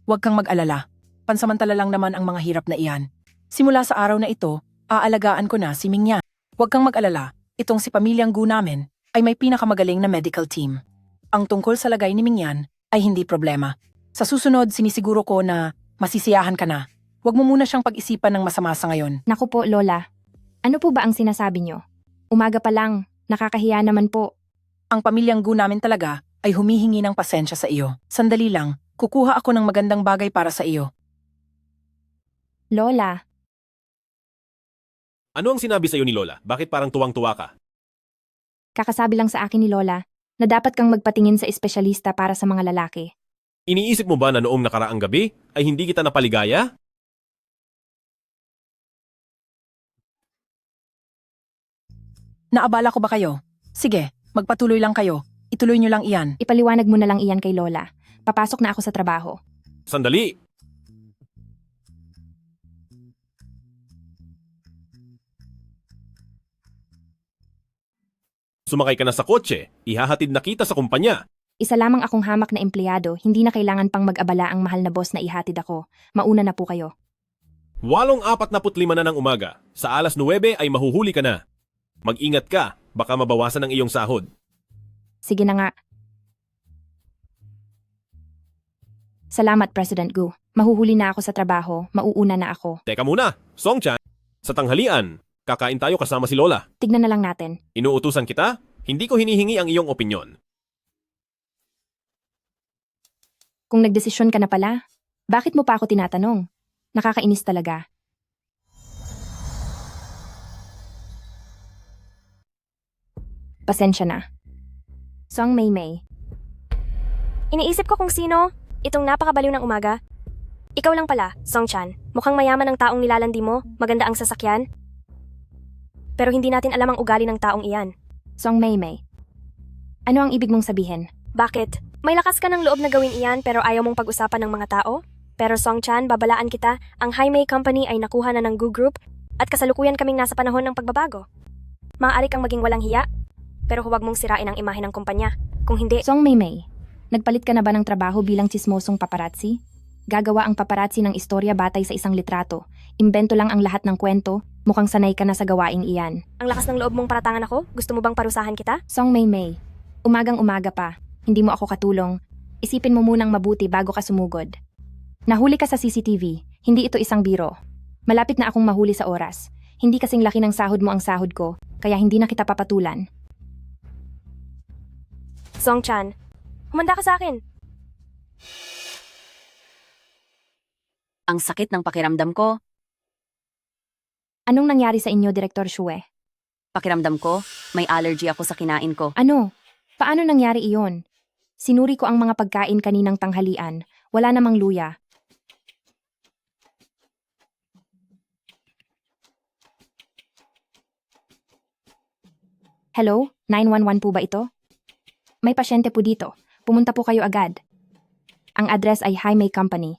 Speaker 6: Huwag kang mag-alala. Pansamantala lang naman ang mga hirap na iyan. Simula sa araw na ito, aalagaan ko na si Mingyan. Huwag kang mag-alala. Itong si Pamilyang Gu namin ay may pinakamagaling na medical team. Ang tungkol sa lagay ni Mingyan ay hindi problema. Sa susunod, sinisiguro ko na masisiyahan ka na. Huwag mo muna siyang pag-isipan ng masama sa ngayon.
Speaker 1: Naku po, Lola. Ano po ba ang sinasabi niyo? Umaga pa lang, nakakahiya naman po.
Speaker 6: Ang Pamilyang Gu namin talaga ay humihingi ng pasensya sa iyo. Sandali lang, kukuha ako ng magandang bagay para sa iyo.
Speaker 1: Lola,
Speaker 2: Ano ang sinabi sa'yo ni Lola? Bakit parang tuwang-tuwa ka?
Speaker 1: kakasabi lang sa akin ni Lola na dapat kang magpatingin sa espesyalista para sa mga lalaki.
Speaker 2: Iniisip mo ba na noong nakaraang gabi ay hindi kita napaligaya?
Speaker 6: Naabala ko ba kayo? Sige, magpatuloy lang kayo. Ituloy niyo lang iyan.
Speaker 1: Ipaliwanag mo na lang iyan kay Lola. Papasok na ako sa trabaho.
Speaker 2: Sandali! Sumakay ka na sa kotse, ihahatid na kita sa kumpanya.
Speaker 1: Isa lamang akong hamak na empleyado, hindi na kailangan pang mag-abala ang mahal na boss na ihatid ako. Mauna na po kayo.
Speaker 2: 8:45 na ng umaga. Sa alas 9 ay mahuhuli ka na. Mag-ingat ka, baka mabawasan ang iyong sahod.
Speaker 1: Sige na nga. Salamat, President Gu. Mahuhuli na ako sa trabaho, mauuna na ako.
Speaker 2: Teka muna, Songchan. Sa tanghalian, kakain tayo kasama si Lola.
Speaker 1: Tignan na lang natin.
Speaker 2: Inuutusan kita? Hindi ko hinihingi ang iyong opinyon.
Speaker 1: Kung nagdesisyon ka na pala, bakit mo pa ako tinatanong? Nakakainis talaga. Pasensya na. Song Maymay.
Speaker 4: Iniisip ko kung sino, itong napakabaliw ng umaga. Ikaw lang pala, Song Chan. Mukhang mayaman ang taong nilalandi mo, maganda ang sasakyan. Pero hindi natin alam ang ugali ng taong iyan.
Speaker 1: Song Maymay. Ano ang ibig mong sabihin?
Speaker 4: Bakit? May lakas ka ng loob na gawin iyan pero ayaw mong pag-usapan ng mga tao? Pero Song Chan, babalaan kita, ang Haimei Company ay nakuha na ng Gu Group at kasalukuyan kaming nasa panahon ng pagbabago. Maaari kang maging walang hiya, pero huwag mong sirain ang imahe ng kumpanya. Kung hindi,
Speaker 1: Song Maymay, nagpalit ka na ba ng trabaho bilang chismosong paparazzi? Gagawa ang paparazzi ng istorya batay sa isang litrato. Imbento lang ang lahat ng kwento, mukhang sanay ka na sa gawaing iyan.
Speaker 4: ang lakas ng loob mong paratangan ako, gusto mo bang parusahan kita?
Speaker 1: Song Maymay, umagang-umaga pa, hindi mo ako katulong. Isipin mo munang mabuti bago ka sumugod. Nahuli ka sa CCTV, hindi ito isang biro. Malapit na akong mahuli sa oras. Hindi kasing laki ng sahod mo ang sahod ko, kaya hindi na kita papatulan.
Speaker 4: Song Chan, humanda ka sa akin.
Speaker 7: Ang sakit ng pakiramdam ko.
Speaker 1: Anong nangyari sa inyo, Direktor Shue?
Speaker 7: Pakiramdam ko, may allergy ako sa kinain ko.
Speaker 1: Ano? Paano nangyari iyon? Sinuri ko ang mga pagkain kaninang tanghalian. Wala namang luya. Hello? 911 po ba ito? May pasyente po dito. Pumunta po kayo agad. Ang address ay Haimei Company.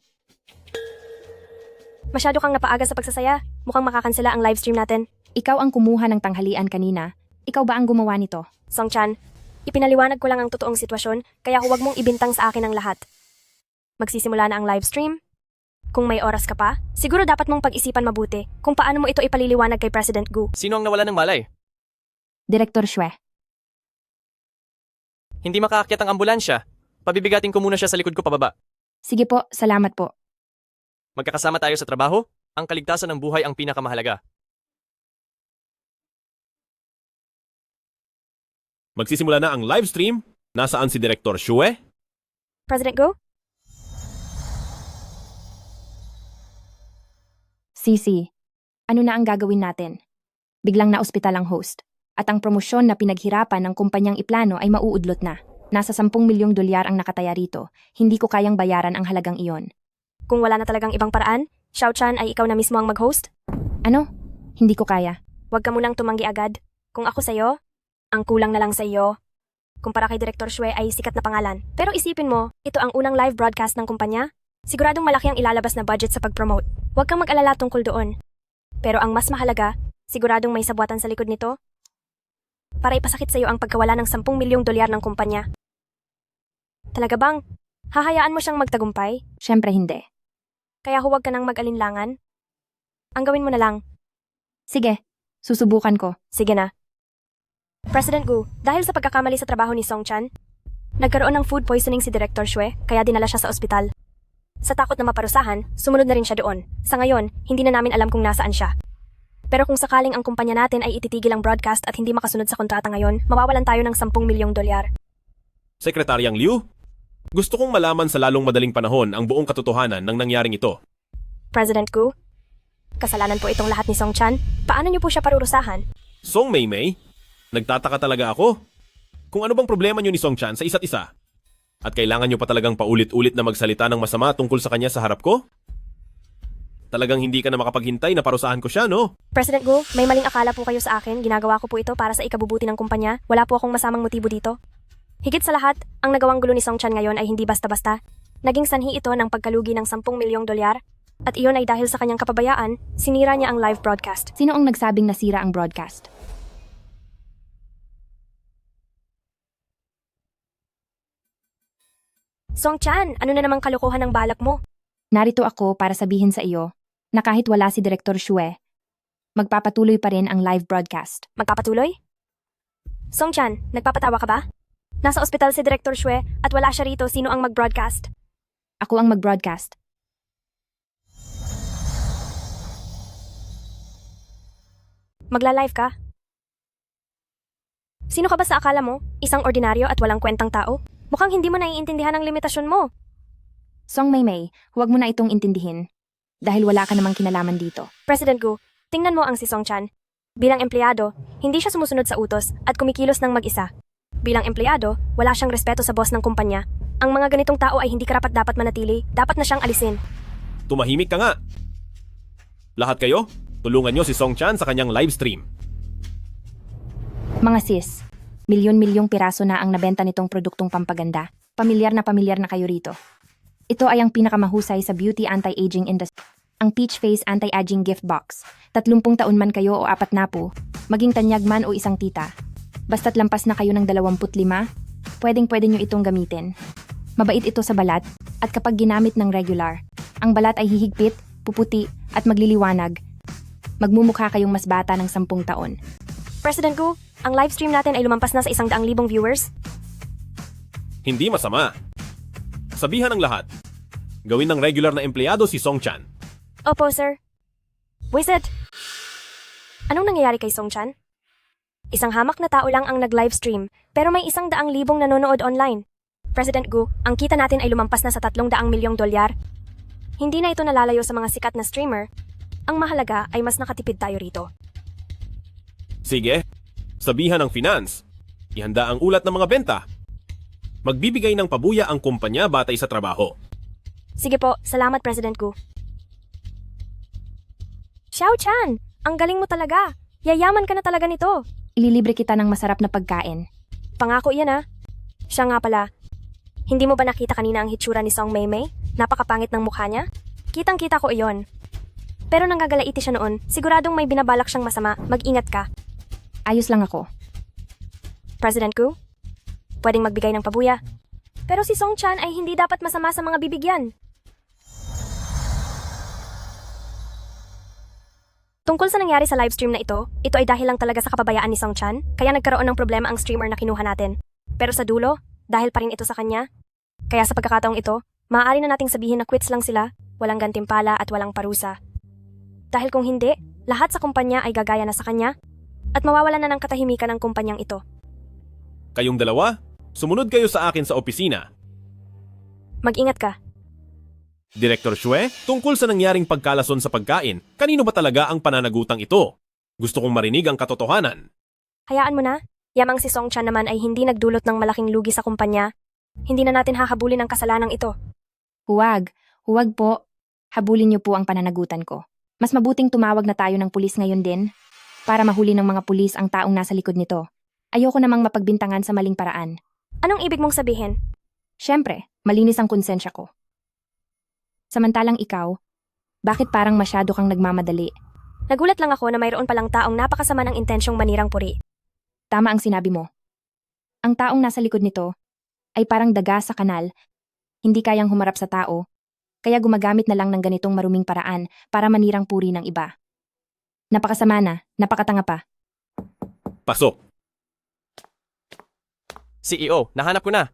Speaker 4: Masyado kang napaaga sa pagsasaya. Mukhang makakansela ang livestream natin.
Speaker 1: Ikaw ang kumuha ng tanghalian kanina. Ikaw ba ang gumawa nito?
Speaker 4: Song Chan, ipinaliwanag ko lang ang totoong sitwasyon, kaya huwag mong ibintang sa akin ang lahat. Magsisimula na ang livestream. Kung may oras ka pa, siguro dapat mong pag-isipan mabuti kung paano mo ito ipaliliwanag kay President Gu.
Speaker 3: Sino ang nawala ng malay?
Speaker 1: Direktor Shue.
Speaker 3: Hindi makaakyat ang ambulansya. Pabibigatin ko muna siya sa likod ko pababa.
Speaker 1: Sige po, salamat po.
Speaker 3: Magkakasama tayo sa trabaho? Ang kaligtasan ng buhay ang pinakamahalaga.
Speaker 2: Magsisimula na ang live stream. Nasaan si Direktor Shue?
Speaker 4: President Gu?
Speaker 1: Sisi, ano na ang gagawin natin? Biglang na-ospital ang host. At ang promosyon na pinaghirapan ng kumpanyang iplano ay mauudlot na. Nasa 10 milyong dolyar ang nakataya rito. Hindi ko kayang bayaran ang halagang iyon.
Speaker 4: Kung wala na talagang ibang paraan, Xiao Chan ay ikaw na mismo ang mag-host?
Speaker 1: Ano? Hindi ko kaya.
Speaker 4: Huwag ka munang tumanggi agad. Kung ako sa'yo, ang kulang na lang sa iyo. Kumpara kay Director Shue ay sikat na pangalan. Pero isipin mo, ito ang unang live broadcast ng kumpanya. Siguradong malaki ang ilalabas na budget sa pag-promote. Huwag kang mag-alala tungkol doon. Pero ang mas mahalaga, siguradong may sabuatan sa likod nito. Para ipasakit sa iyo ang pagkawala ng 10 milyong dolyar ng kumpanya. Talaga bang, hahayaan mo siyang magtagumpay?
Speaker 1: Siyempre hindi.
Speaker 4: Kaya huwag ka nang mag-alinlangan? Ang gawin mo na lang,
Speaker 1: Sige, susubukan ko.
Speaker 4: sige na. President Gu, dahil sa pagkakamali sa trabaho ni Song Chan, nagkaroon ng food poisoning si Director Shue kaya dinala siya sa ospital. Sa takot na maparusahan, sumunod na rin siya doon. Sa ngayon, hindi na namin alam kung nasaan siya. Pero kung sakaling ang kumpanya natin ay ititigil ang broadcast at hindi makasunod sa kontrata ngayon, mawawalan tayo ng 10 milyong dolyar.
Speaker 2: Sekretaryang Liu? Gusto kong malaman sa lalong madaling panahon ang buong katotohanan ng nangyaring ito.
Speaker 4: President Gu, kasalanan po itong lahat ni Song Chan. Paano niyo po siya parurusahan?
Speaker 2: Song Maymay? Nagtataka talaga ako. kung ano bang problema niyo ni Song Chan sa isa't isa. At kailangan niyo pa talagang paulit-ulit na magsalita ng masama tungkol sa kanya sa harap ko? Talagang hindi ka na makapaghintay na parusahan ko siya, no?
Speaker 4: President Gu, may maling akala po kayo sa akin. Ginagawa ko po ito para sa ikabubuti ng kumpanya. Wala po akong masamang motibo dito. Higit sa lahat, ang nagawang gulo ni Song Chan ngayon ay hindi basta-basta. Naging sanhi ito ng pagkalugi ng 10 milyong dolyar. At iyon ay dahil sa kanyang kapabayaan, sinira niya ang live broadcast.
Speaker 1: Sino ang nagsabing nasira ang broadcast?
Speaker 4: Song Chan, ano na namang kalokohan ng balak mo?
Speaker 1: Narito ako para sabihin sa iyo na kahit wala si Direktor Shue, magpapatuloy pa rin ang live broadcast.
Speaker 4: Magpapatuloy? Song Chan, nagpapatawa ka ba? Nasa ospital si Director Shue at wala siya rito. Sino ang mag-broadcast?
Speaker 1: Ako ang mag-broadcast.
Speaker 4: Magla-live ka? Sino ka ba sa akala mo? Isang ordinaryo at walang kwentang tao? Mukhang hindi mo naiintindihan ang limitasyon mo.
Speaker 1: Song Maymay, huwag mo na itong intindihin. Dahil wala ka namang kinalaman dito.
Speaker 4: President Gu, tingnan mo ang si Song Chan. Bilang empleyado, hindi siya sumusunod sa utos at kumikilos ng mag-isa. Bilang empleyado, wala siyang respeto sa boss ng kumpanya. Ang mga ganitong tao ay hindi karapat-dapat manatili, dapat na siyang alisin.
Speaker 2: Tumahimik ka nga. Lahat kayo, tulungan niyo si Song Chan sa kanyang live stream.
Speaker 1: Mga sis, milyon-milyong piraso na ang nabenta nitong produktong pampaganda. Pamilyar na kayo rito. Ito ay ang pinakamahusay sa beauty anti-aging industry. Ang Peach Face Anti-Aging Gift Box. 30 taon man kayo o 40, maging tanyag man o isang tita. Basta't lampas na kayo ng 25, pwedeng-pwede nyo itong gamitin. Mabait ito sa balat, at kapag ginamit ng regular, ang balat ay hihigpit, puputi, at magliliwanag. Magmumukha kayong mas bata ng 10 taon.
Speaker 4: President Gu, ang live stream natin ay lumampas na sa 100,000 viewers.
Speaker 2: Hindi masama. Sabihan ng lahat. Gawin ng regular na empleyado si Song Chan.
Speaker 4: Opo, sir. Wizard! Anong nangyayari kay Song Chan? Isang hamak na tao lang ang nag-live stream, pero may 100,000 nanonood online. President Gu, ang kita natin ay lumampas na sa 300 milyong dolyar. Hindi na ito nalalayo sa mga sikat na streamer. Ang mahalaga ay mas nakatipid tayo rito.
Speaker 2: Sige, sabihan ng finance. Ihanda ang ulat ng mga benta. Magbibigay ng pabuya ang kumpanya batay sa trabaho.
Speaker 4: Sige po, salamat President Gu. Xiao Chan, ang galing mo talaga. Yayaman ka na talaga nito.
Speaker 1: Ililibre kita ng masarap na pagkain.
Speaker 4: Pangako iyan ah. Siya nga pala. Hindi mo ba nakita kanina ang hitsura ni Song Maymay? Napakapangit ng mukha niya. Kitang-kita ko iyon. Pero nanggagalaiti siya noon, siguradong may binabalak siyang masama. Mag-ingat ka.
Speaker 1: Ayos lang ako.
Speaker 4: President Gu, pwedeng magbigay ng pabuya. Pero si Song Chan ay hindi dapat masama sa mga bibigyan. Tungkol sa nangyari sa livestream na ito ay dahil lang talaga sa kapabayaan ni Song Chan, kaya nagkaroon ng problema ang streamer na kinuha natin. Pero sa dulo, dahil pa rin ito sa kanya. Kaya sa pagkakataong ito, maaari na nating sabihin na quits lang sila, walang gantimpala at walang parusa. Dahil kung hindi, lahat sa kumpanya ay gagaya na sa kanya, at mawawalan na ng katahimikan ang kumpanyang ito.
Speaker 2: Kayong dalawa, sumunod kayo sa akin sa opisina.
Speaker 4: Mag-ingat ka.
Speaker 2: Director Shue, tungkol sa nangyaring pagkalason sa pagkain, kanino ba talaga ang pananagutang ito? Gusto kong marinig ang katotohanan.
Speaker 4: Hayaan mo na, yamang si Song Chan naman ay hindi nagdulot ng malaking lugi sa kumpanya. Hindi na natin hahabulin ang kasalanang ito.
Speaker 1: Huwag po. Habulin niyo po ang pananagutan ko. Mas mabuting tumawag na tayo ng pulis ngayon din para mahuli ng mga pulis ang taong nasa likod nito. Ayoko namang mapagbintangan sa maling paraan.
Speaker 4: Anong ibig mong sabihin?
Speaker 1: Siyempre, malinis ang konsensya ko. Samantalang ikaw, bakit parang masyado kang nagmamadali?
Speaker 4: Nagulat lang ako na mayroon palang taong napakasama ng intensyong manirang puri.
Speaker 1: Tama ang sinabi mo. Ang taong nasa likod nito ay parang daga sa kanal, hindi kayang humarap sa tao, kaya gumagamit na lang ng ganitong maruming paraan para manirang puri ng iba. Napakasama na, napakatanga pa.
Speaker 2: Pasok.
Speaker 3: CEO, nahanap ko na.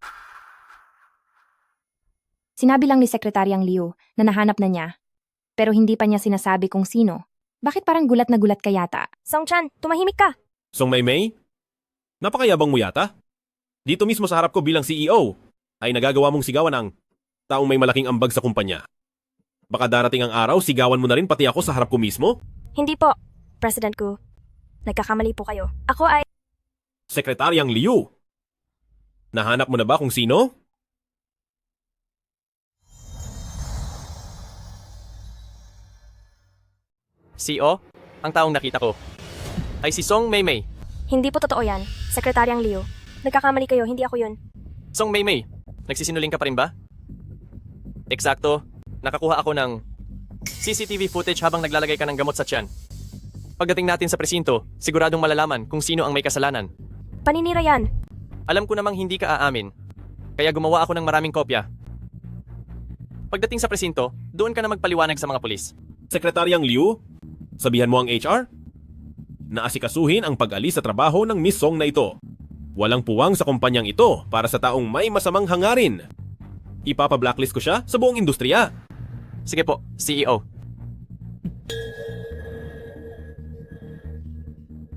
Speaker 1: Sinabi lang ni Sekretaryang Liu na nahanap na niya, pero hindi pa niya sinasabi kung sino. Bakit parang gulat na gulat ka yata?
Speaker 4: Song Chan, tumahimik ka!
Speaker 2: Song Maymay? Napakayabang mo yata. Dito mismo sa harap ko bilang CEO, ay nagagawa mong sigawan ang taong may malaking ambag sa kumpanya. Baka darating ang araw, sigawan mo na rin pati ako sa harap ko mismo?
Speaker 4: Hindi po, President Gu. Nagkakamali po kayo. Ako ay...
Speaker 2: Sekretaryang Liu, Nahanap mo na ba kung sino?
Speaker 3: CO, ang taong nakita ko ay si Song Maymay.
Speaker 4: Hindi po totoo yan. Sekretaryang Liu. Nagkakamali kayo, hindi ako yun.
Speaker 3: Song Maymay, nagsisinungaling ka pa rin ba? Eksakto, nakakuha ako ng CCTV footage habang naglalagay ka ng gamot sa tiyan. Pagdating natin sa presinto, siguradong malalaman kung sino ang may kasalanan.
Speaker 4: Paninira yan.
Speaker 3: Alam ko namang hindi ka aamin, kaya gumawa ako ng maraming kopya. Pagdating sa presinto, doon ka na magpaliwanag sa mga pulis.
Speaker 2: Sekretaryang Liu, sabihan mo ang HR na asikasuhin ang pag-alis sa trabaho ng Miss Song na ito. Walang puwang sa kumpanyang ito para sa taong may masamang hangarin. Ipapa-blacklist ko siya sa buong industriya.
Speaker 3: Sige po, CEO.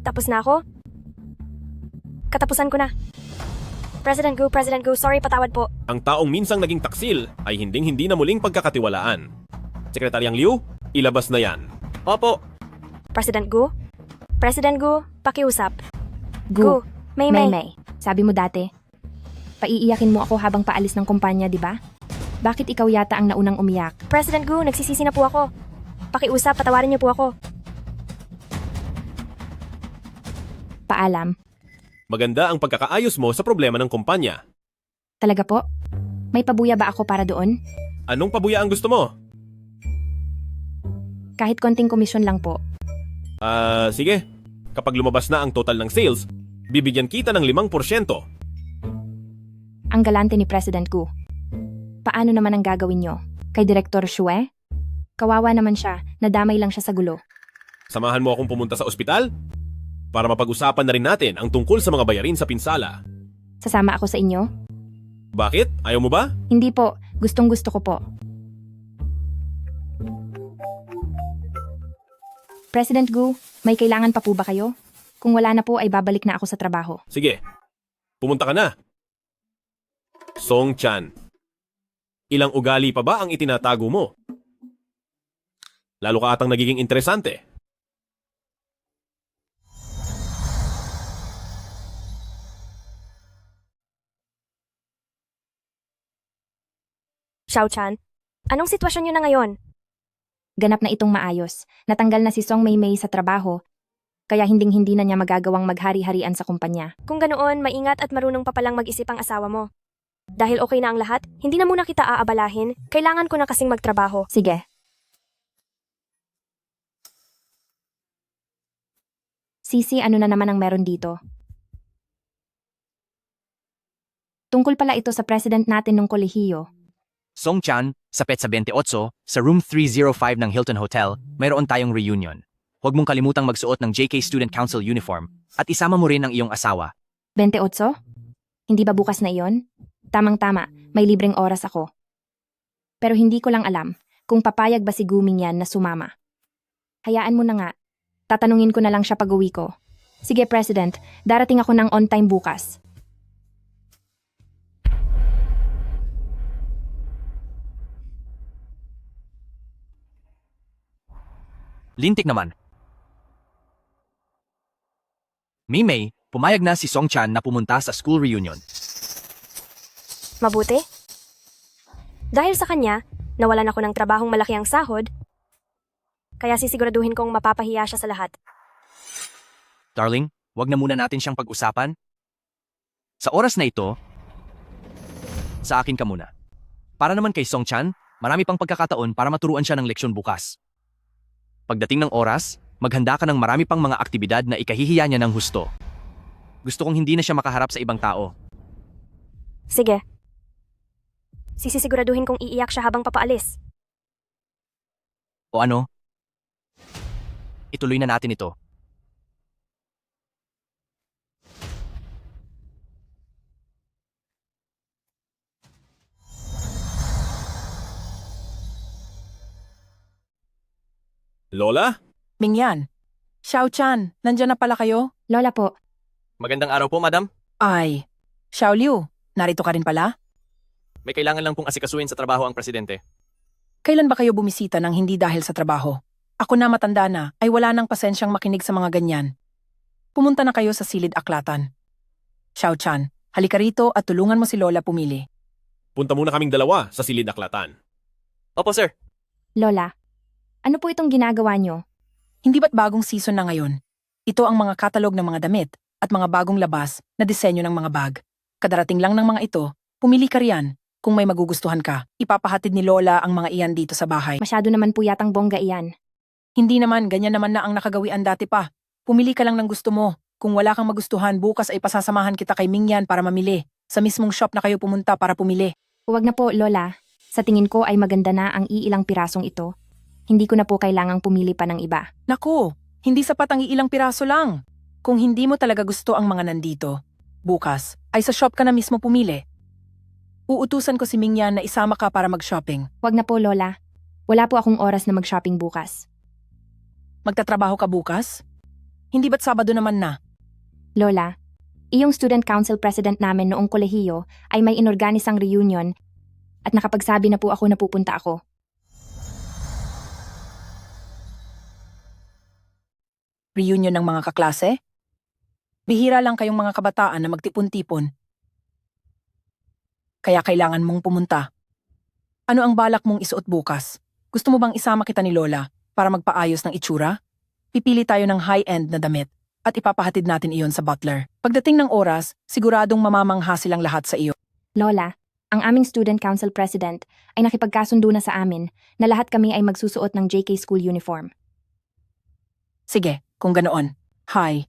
Speaker 4: Tapos na ako? Katapusan ko na. President Gu, sorry, patawad po.
Speaker 2: Ang taong minsang naging taksil ay hinding-hindi na muling pagkakatiwalaan. Sekretaryang Liu, ilabas na yan.
Speaker 3: Opo,
Speaker 4: President Gu? President Gu, pakiusap.
Speaker 1: Gu,
Speaker 4: May.
Speaker 1: May. Sabi mo dati, paiiyakin mo ako habang paalis ng kumpanya, di ba? Bakit ikaw yata ang naunang umiyak?
Speaker 4: President Gu, nagsisisi na po ako. Pakiusap, patawarin niyo po ako.
Speaker 1: Paalam.
Speaker 2: Maganda ang pagkakaayos mo sa problema ng kumpanya.
Speaker 1: Talaga po? May pabuya ba ako para doon?
Speaker 2: Anong pabuya ang gusto mo?
Speaker 1: Kahit konting komisyon lang po.
Speaker 2: Sige. Kapag lumabas na ang total ng sales, bibigyan kita ng 5%.
Speaker 1: Ang galante ni President Gu. Paano naman ang gagawin nyo? Kay Direktor Shue? Kawawa naman siya, nadamay lang siya sa gulo.
Speaker 2: Samahan mo akong pumunta sa ospital para mapag-usapan na rin natin ang tungkol sa mga bayarin sa pinsala.
Speaker 1: Sasama ako sa inyo?
Speaker 2: Bakit? Ayaw mo ba?
Speaker 1: Hindi po, gustong gusto ko po. President Gu, may kailangan pa po ba kayo? Kung wala na po ay babalik na ako sa trabaho.
Speaker 2: Sige. Pumunta ka na. Song Chan. Ilang ugali pa ba ang itinatago mo? Lalo ka atang nagiging interesante.
Speaker 4: Xiao-chan, anong sitwasyon niyo na ngayon?
Speaker 1: Ganap na itong maayos. Natanggal na si Song Maymay sa trabaho, kaya hinding-hindi na niya magagawang maghari-harian sa kumpanya.
Speaker 4: Kung ganoon, maingat at marunong pa palang mag-isip ang asawa mo. Dahil okay na ang lahat, hindi na muna kita aabalahin. Kailangan ko na kasing magtrabaho.
Speaker 1: Sige. Sisi, ano na naman ang meron dito? Tungkol pala ito sa president natin ng kolehiyo.
Speaker 9: Song Chan, sa Petsa 28, sa room 305 ng Hilton Hotel, mayroon tayong reunion. Huwag mong kalimutang magsuot ng JK Student Council uniform at isama mo rin ang iyong asawa.
Speaker 1: 28? Hindi ba bukas na iyon? Tamang-tama, may libreng oras ako. Pero hindi ko lang alam kung papayag ba si Guming yan na sumama. Hayaan mo na nga. Tatanungin ko na lang siya pag-uwi ko. Sige, President, darating ako ng on time bukas.
Speaker 9: Lintik naman. May, pumayag na si Song Chan na pumunta sa school reunion.
Speaker 4: Mabuti? Dahil sa kanya, nawalan ako ng trabahong malaki ang sahod, kaya sisiguraduhin kong mapapahiya siya sa lahat.
Speaker 9: Darling, wag na muna natin siyang pag-usapan. Sa oras na ito, sa akin ka muna. Para naman kay Song Chan, marami pang pagkakataon para maturuan siya ng leksyon bukas. Pagdating ng oras, maghanda ka ng marami pang mga aktibidad na ikahihiya niya ng husto. Gusto kong hindi na siya makaharap sa ibang tao.
Speaker 4: Sige. Sisisiguraduhin kong iiyak siya habang papaalis.
Speaker 9: O ano? Ituloy na natin ito.
Speaker 2: Lola?
Speaker 6: Mingyan. Xiao-chan, nandyan na pala kayo?
Speaker 1: Lola po,
Speaker 3: magandang araw po, madam.
Speaker 6: Ay, Xiao Liu, narito ka rin pala?
Speaker 3: May kailangan lang pong asikasuhin sa trabaho ang presidente.
Speaker 6: Kailan ba kayo bumisita ng hindi dahil sa trabaho? Ako na matanda na, ay wala nang pasensyang makinig sa mga ganyan. Pumunta na kayo sa silid aklatan. Xiao-chan, Halika rito at tulungan mo si Lola pumili.
Speaker 2: Punta muna kaming dalawa sa silid aklatan.
Speaker 3: Opo, sir.
Speaker 1: Lola, ano po itong ginagawa nyo?
Speaker 6: Hindi ba't bagong season na ngayon? Ito ang mga katalog ng mga damit at mga bagong labas na disenyo ng mga bag. Kadarating lang ng mga ito, pumili ka riyan. Kung may magugustuhan ka, ipapahatid ni Lola ang mga iyan dito sa bahay.
Speaker 1: Masyado naman po yatang bongga iyan.
Speaker 6: Hindi naman, ganyan naman na ang nakagawian dati pa. Pumili ka lang ng gusto mo. Kung wala kang magustuhan, bukas ay pasasamahan kita kay Mingyan para mamili. Sa mismong shop na kayo pumunta para pumili.
Speaker 1: Huwag na po, Lola. Sa tingin ko ay maganda na ang iilang pirasong ito. Hindi ko na po kailangang pumili pa ng iba.
Speaker 6: Naku, hindi sapat ang iilang piraso lang. Kung hindi mo talaga gusto ang mga nandito, bukas ay sa shop ka na mismo pumili. Uutusan ko si Mingyan na isama ka para mag-shopping.
Speaker 1: Huwag na po, Lola. Wala po akong oras na mag-shopping bukas.
Speaker 6: Magtatrabaho ka bukas? Hindi ba't Sabado naman na?
Speaker 1: Lola, iyong student council president namin noong kolehiyo ay may inorganisang reunion at nakapagsabi na po ako na pupunta ako.
Speaker 6: Reunion ng mga kaklase? Bihira lang kayong mga kabataan na magtipon-tipon. Kaya kailangan mong pumunta. Ano ang balak mong isuot bukas? Gusto mo bang isama kita ni Lola para magpaayos ng itsura? Pipili tayo ng high-end na damit at ipapahatid natin iyon sa butler. Pagdating ng oras, siguradong mamamangha silang lahat sa iyo.
Speaker 1: Lola, ang aming student council president ay nakipagkasundo na sa amin na lahat kami ay magsusuot ng JK school uniform.
Speaker 6: Sige, kung ganoon. Hi.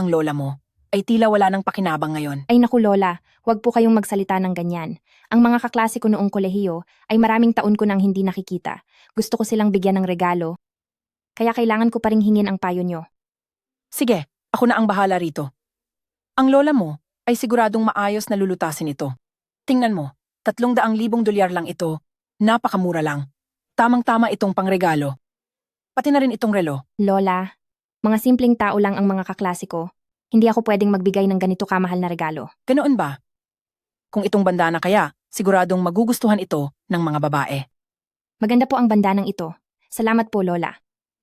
Speaker 6: Ang lola mo ay tila wala ng pakinabang ngayon.
Speaker 1: Ay naku Lola, huwag po kayong magsalita ng ganyan. Ang mga kaklase ko noong kolehiyo ay maraming taon ko nang hindi nakikita. Gusto ko silang bigyan ng regalo. Kaya kailangan ko pa ring hingin ang payo nyo.
Speaker 6: Sige, ako na ang bahala rito. Ang lola mo ay siguradong maayos na lulutasin ito. Tingnan mo, 300,000 dolyar lang ito. Napakamura lang. Tamang-tama itong pangregalo. Pati na rin itong relo.
Speaker 1: Lola, mga simpleng tao lang ang mga kaklase ko. Hindi ako pwedeng magbigay ng ganito kamahal na regalo.
Speaker 6: Ganoon ba? Kung itong bandana kaya, siguradong magugustuhan ito ng mga babae.
Speaker 1: Maganda po ang bandanang ito. Salamat po Lola.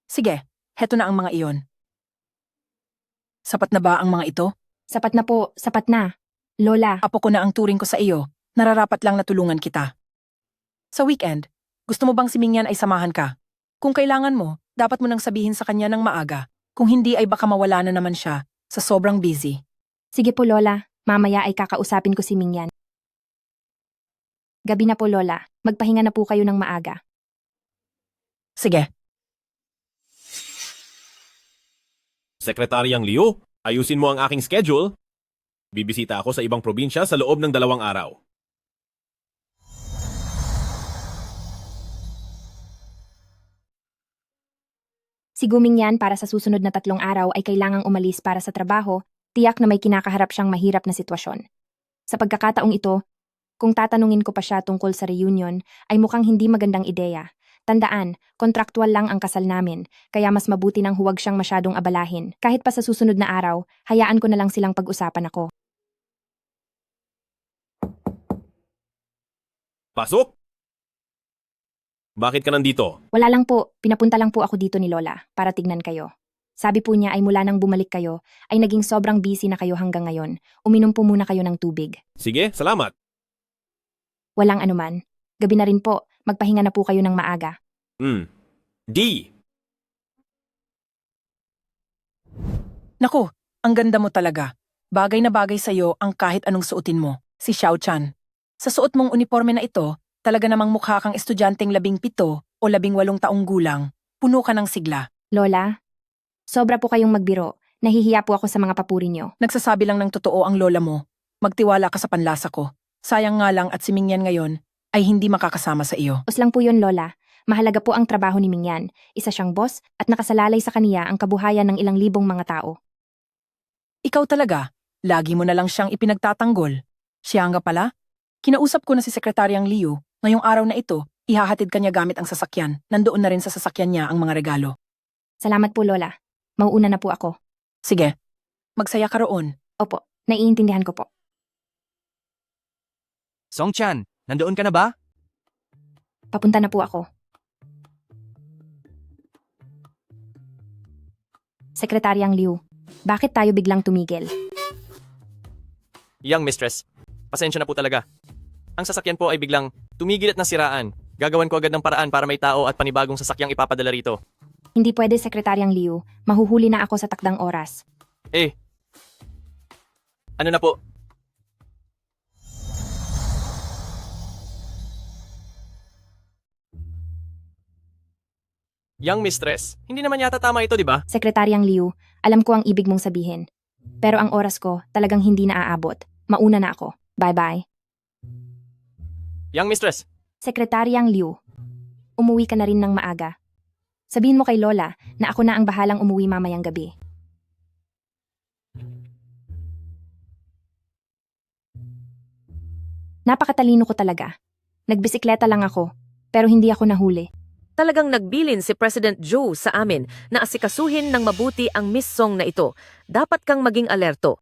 Speaker 6: Sige, heto na ang mga iyon. Sapat na ba ang mga ito?
Speaker 1: Sapat na po, sapat na. Lola,
Speaker 6: Apo ko na ang turing ko sa iyo. Nararapat lang na tulungan kita. Sa weekend, gusto mo bang si Mingyan ay samahan ka? Kung kailangan mo, dapat mo nang sabihin sa kanya ng maaga. Kung hindi ay baka mawala na naman siya sa sobrang busy.
Speaker 1: sige po Lola. Mamaya ay kakausapin ko si Mingyan. Gabi na po Lola. Magpahinga na po kayo ng maaga.
Speaker 6: Sige,
Speaker 2: Sekretaryang Liu, ayusin mo ang aking schedule. Bibisita ako sa ibang probinsya sa loob ng 2 araw.
Speaker 1: Si Gumingyan para sa susunod na 3 araw ay kailangang umalis para sa trabaho, tiyak na may kinakaharap siyang mahirap na sitwasyon. Sa pagkakataong ito, kung tatanungin ko pa siya tungkol sa reunion, ay mukhang hindi magandang ideya. Tandaan, kontraktual lang ang kasal namin, kaya mas mabuti nang huwag siyang masyadong abalahin. Kahit pa sa susunod na araw, hayaan ko na lang silang pag-usapan ako.
Speaker 2: Pasok! Bakit ka nandito?
Speaker 1: Wala lang po, pinapunta lang po ako dito ni Lola para tignan kayo. Sabi po niya ay mula nang bumalik kayo, ay naging sobrang busy na kayo hanggang ngayon. Uminom po muna kayo ng tubig.
Speaker 2: Sige, salamat.
Speaker 1: Walang anuman. Gabi na rin po, magpahinga na po kayo ng maaga.
Speaker 2: D.
Speaker 6: naku, ang ganda mo talaga. Bagay na bagay sa'yo ang kahit anong suotin mo, si Xiao Chan. Sa suot mong uniforme na ito, talaga namang mukha kang estudyanteng 17 o 18 taong gulang. Puno ka ng sigla.
Speaker 1: Lola, sobra po kayong magbiro. Nahihiya po ako sa mga papuri niyo.
Speaker 6: Nagsasabi lang ng totoo ang lola mo. Magtiwala ka sa panlasa ko. Sayang nga lang at si Mingyan ngayon ay hindi makakasama sa iyo.
Speaker 1: Os lang po yun, Lola. Mahalaga po ang trabaho ni Mingyan. Isa siyang boss at nakasalalay sa kaniya ang kabuhayan ng ilang libong mga tao.
Speaker 6: Ikaw talaga, lagi mo na lang siyang ipinagtatanggol. Siya nga pala, kinausap ko na si Sekretaryang Liu, ngayong araw na ito, ihahatid kanya gamit ang sasakyan. Nandoon na rin sa sasakyan niya ang mga regalo.
Speaker 1: Salamat po, Lola. Mauuna na po ako.
Speaker 6: Sige, magsaya ka roon.
Speaker 1: Opo, naiintindihan ko po.
Speaker 9: Songchan, nandoon ka na ba?
Speaker 1: Papunta na po ako. Sekretaryang Liu, bakit tayo biglang tumigil?
Speaker 3: Young mistress, pasensya na po talaga. Ang sasakyan po ay biglang tumigil at nasiraan. Gagawan ko agad ng paraan para may tao at panibagong sasakyang ipapadala rito.
Speaker 1: Hindi pwede, Sekretaryang Liu. Mahuhuli na ako sa takdang oras.
Speaker 3: Ano na po? Young mistress, hindi naman yata tama ito, di ba?
Speaker 1: Sekretaryang Liu, alam ko ang ibig mong sabihin. Pero ang oras ko talagang hindi naaabot. Mauna na ako. Bye-bye.
Speaker 3: Young mistress,
Speaker 1: Sekretaryang Liu, umuwi ka na rin ng maaga. Sabihin mo kay Lola na ako na ang bahalang umuwi mamayang gabi. Napakatalino ko talaga. Nagbisikleta lang ako, pero hindi ako nahuli.
Speaker 10: Talagang nagbilin si President Joe sa amin na asikasuhin ng mabuti ang Miss Song na ito. Dapat kang maging alerto.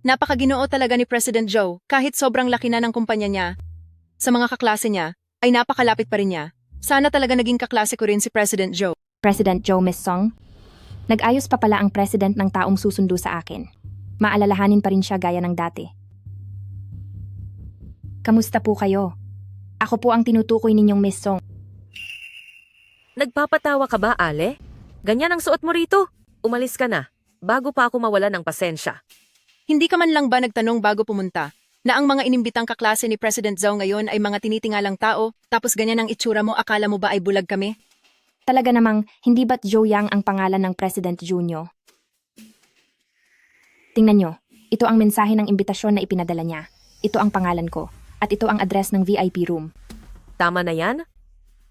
Speaker 8: Napakaginoo talaga ni President Joe kahit sobrang laki na ng kumpanya niya. Sa mga kaklase niya, ay napakalapit pa rin niya. Sana talaga naging kaklase ko rin si President Joe.
Speaker 1: President Joe Miss Song, nag-ayos pa pala ang president ng taong susundo sa akin. Maalalahanin pa rin siya gaya ng dati. Kamusta po kayo? Ako po ang tinutukoy ninyong Miss Song.
Speaker 10: Nagpapatawa ka ba, Ale? Ganyan ang suot mo rito. Umalis ka na, bago pa ako mawala ng pasensya.
Speaker 8: Hindi ka man lang ba nagtanong bago pumunta na ang mga inimbitang kaklase ni President Zhou ngayon ay mga tinitingalang tao tapos ganyan ang itsura mo, akala mo ba ay bulag kami?
Speaker 1: Talaga namang hindi ba't Joe Yang ang pangalan ng President Junyo? Tingnan nyo, ito ang mensahe ng imbitasyon na ipinadala niya. Ito ang pangalan ko, at ito ang address ng VIP room.
Speaker 10: Tama na yan?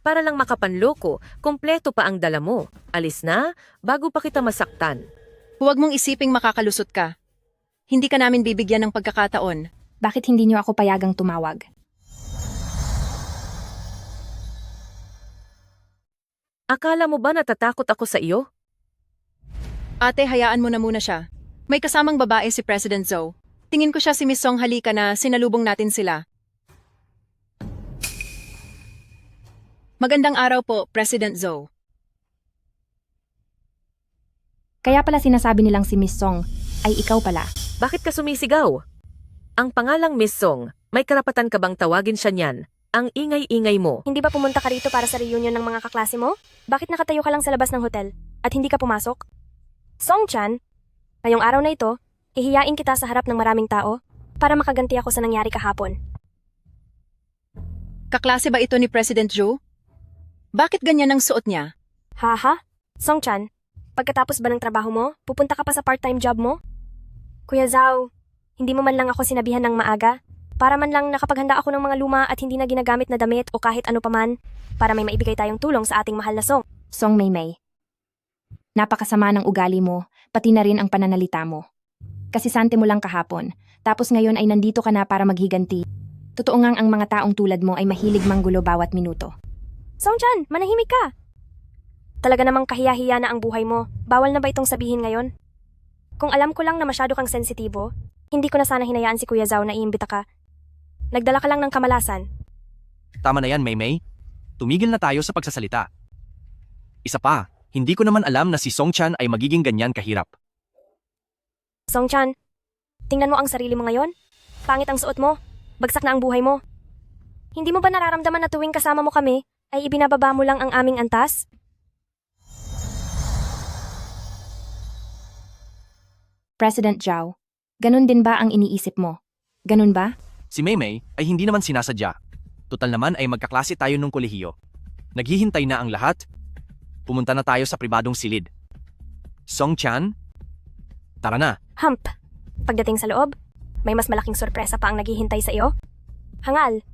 Speaker 10: Para lang makapanloko, kompleto pa ang dala mo. Alis na, bago pa kita masaktan.
Speaker 8: Huwag mong isiping makakalusot ka. Hindi ka namin bibigyan ng pagkakataon.
Speaker 1: Bakit hindi nyo ako payagang tumawag?
Speaker 10: Akala mo ba natatakot ako sa iyo?
Speaker 8: Ate, hayaan mo na muna siya. May kasamang babae si President Zhou. Tingin ko siya si Miss Song, halika na, sinalubong natin sila. Magandang araw po, President Zhou.
Speaker 1: Kaya pala sinasabi nilang si Miss Song ay ikaw pala.
Speaker 10: Bakit ka sumisigaw? Ang pangalang Miss Song, may karapatan ka bang tawagin siya niyan? Ang ingay-ingay mo.
Speaker 4: Hindi ba pumunta ka rito para sa reunion ng mga kaklase mo? Bakit nakatayo ka lang sa labas ng hotel at hindi ka pumasok? Song-chan, ngayong araw na ito, ihiyain kita sa harap ng maraming tao para makaganti ako sa nangyari kahapon.
Speaker 8: Kaklase ba ito ni President Zhou? Bakit ganyan ang suot niya?
Speaker 4: Haha? Song-chan, pagkatapos ba ng trabaho mo, pupunta ka pa sa part-time job mo? Kuya Zhao, hindi mo man lang ako sinabihan ng maaga para man lang nakapaghanda ako ng mga luma at hindi na ginagamit na damit o kahit ano paman para may maibigay tayong tulong sa ating mahal na Song.
Speaker 1: Song Maymay. Napakasama ng ugali mo, pati na rin ang pananalita mo. Kasi sante mo lang kahapon, tapos ngayon ay nandito ka na para maghiganti. Totoo ngang ang mga taong tulad mo ay mahilig manggulo bawat minuto.
Speaker 4: Song-chan, manahimik ka! Talaga namang kahiya-hiya na ang buhay mo. Bawal na ba itong sabihin ngayon? Kung alam ko lang na masyado kang sensitibo, hindi ko na sana hinayaan si Kuya Zhao na iimbita ka. Nagdala ka lang ng kamalasan.
Speaker 9: Tama na yan, Maymay. Tumigil na tayo sa pagsasalita. Isa pa, hindi ko naman alam na si Song-chan ay magiging ganyan kahirap.
Speaker 4: Song-chan, tingnan mo ang sarili mo ngayon. Pangit ang suot mo. Bagsak na ang buhay mo. Hindi mo ba nararamdaman na tuwing kasama mo kami, ay ibinababa mo lang ang aming antas?
Speaker 1: President Zhao, ganun din ba ang iniisip mo? Ganun ba?
Speaker 9: Si Maymay ay hindi naman sinasadya. Total naman ay magkaklase tayo nung kolehiyo. Naghihintay na ang lahat. Pumunta na tayo sa pribadong silid. Song-chan, tara na.
Speaker 4: Hump. Pagdating sa loob, may mas malaking sorpresa pa ang naghihintay sa iyo. Hangal.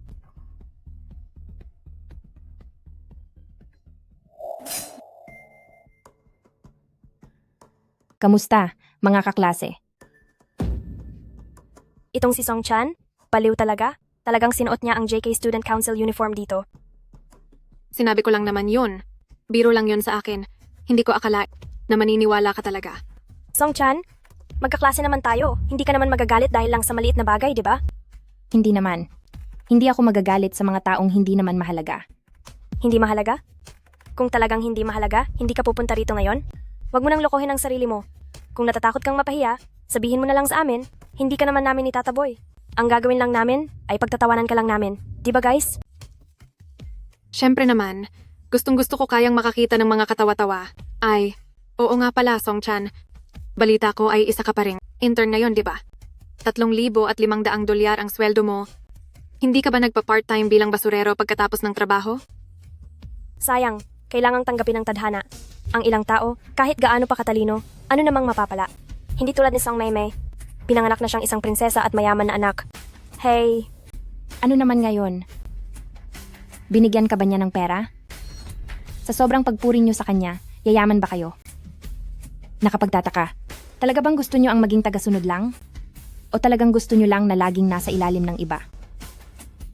Speaker 1: Kamusta, mga kaklase?
Speaker 4: Itong si Song-chan, baliw talaga. Talagang sinuot niya ang JK Student Council uniform dito.
Speaker 11: Sinabi ko lang naman yun. Biro lang yun sa akin. Hindi ko akala na maniniwala ka talaga.
Speaker 4: Song-chan, magkaklase naman tayo. Hindi ka naman magagalit dahil lang sa maliit na bagay, di ba?
Speaker 1: Hindi naman. Hindi ako magagalit sa mga taong hindi naman mahalaga.
Speaker 4: Hindi mahalaga? Kung talagang hindi mahalaga, hindi ka pupunta rito ngayon? Huwag mo nang lokohin ang sarili mo. Kung natatakot kang mapahiya, sabihin mo na lang sa amin, Hindi ka naman namin itataboy. Ang gagawin lang namin ay pagtatawanan ka lang namin. Di ba guys?
Speaker 11: Siyempre naman, gustong-gusto ko kayang makakita ng mga katawa-tawa. Ay, oo nga pala, Songchan. Balita ko ay isa ka pa ring intern ngayon, di ba? 3,500 dolyar ang sweldo mo. Hindi ka ba nagpa-part-time bilang basurero pagkatapos ng trabaho?
Speaker 4: Sayang, kailangang tanggapin ng tadhana. Ang ilang tao, kahit gaano pa katalino, ano namang mapapala. Hindi tulad ni Song Maymay. Pinanganak na siyang isang prinsesa at mayaman na anak. Hey,
Speaker 1: Ano naman ngayon? Binigyan ka ba niya ng pera? Sa sobrang pagpuri niyo sa kanya, yayaman ba kayo? Nakapagtataka, talaga bang gusto niyo ang maging tagasunod lang? O talagang gusto niyo lang na laging nasa ilalim ng iba?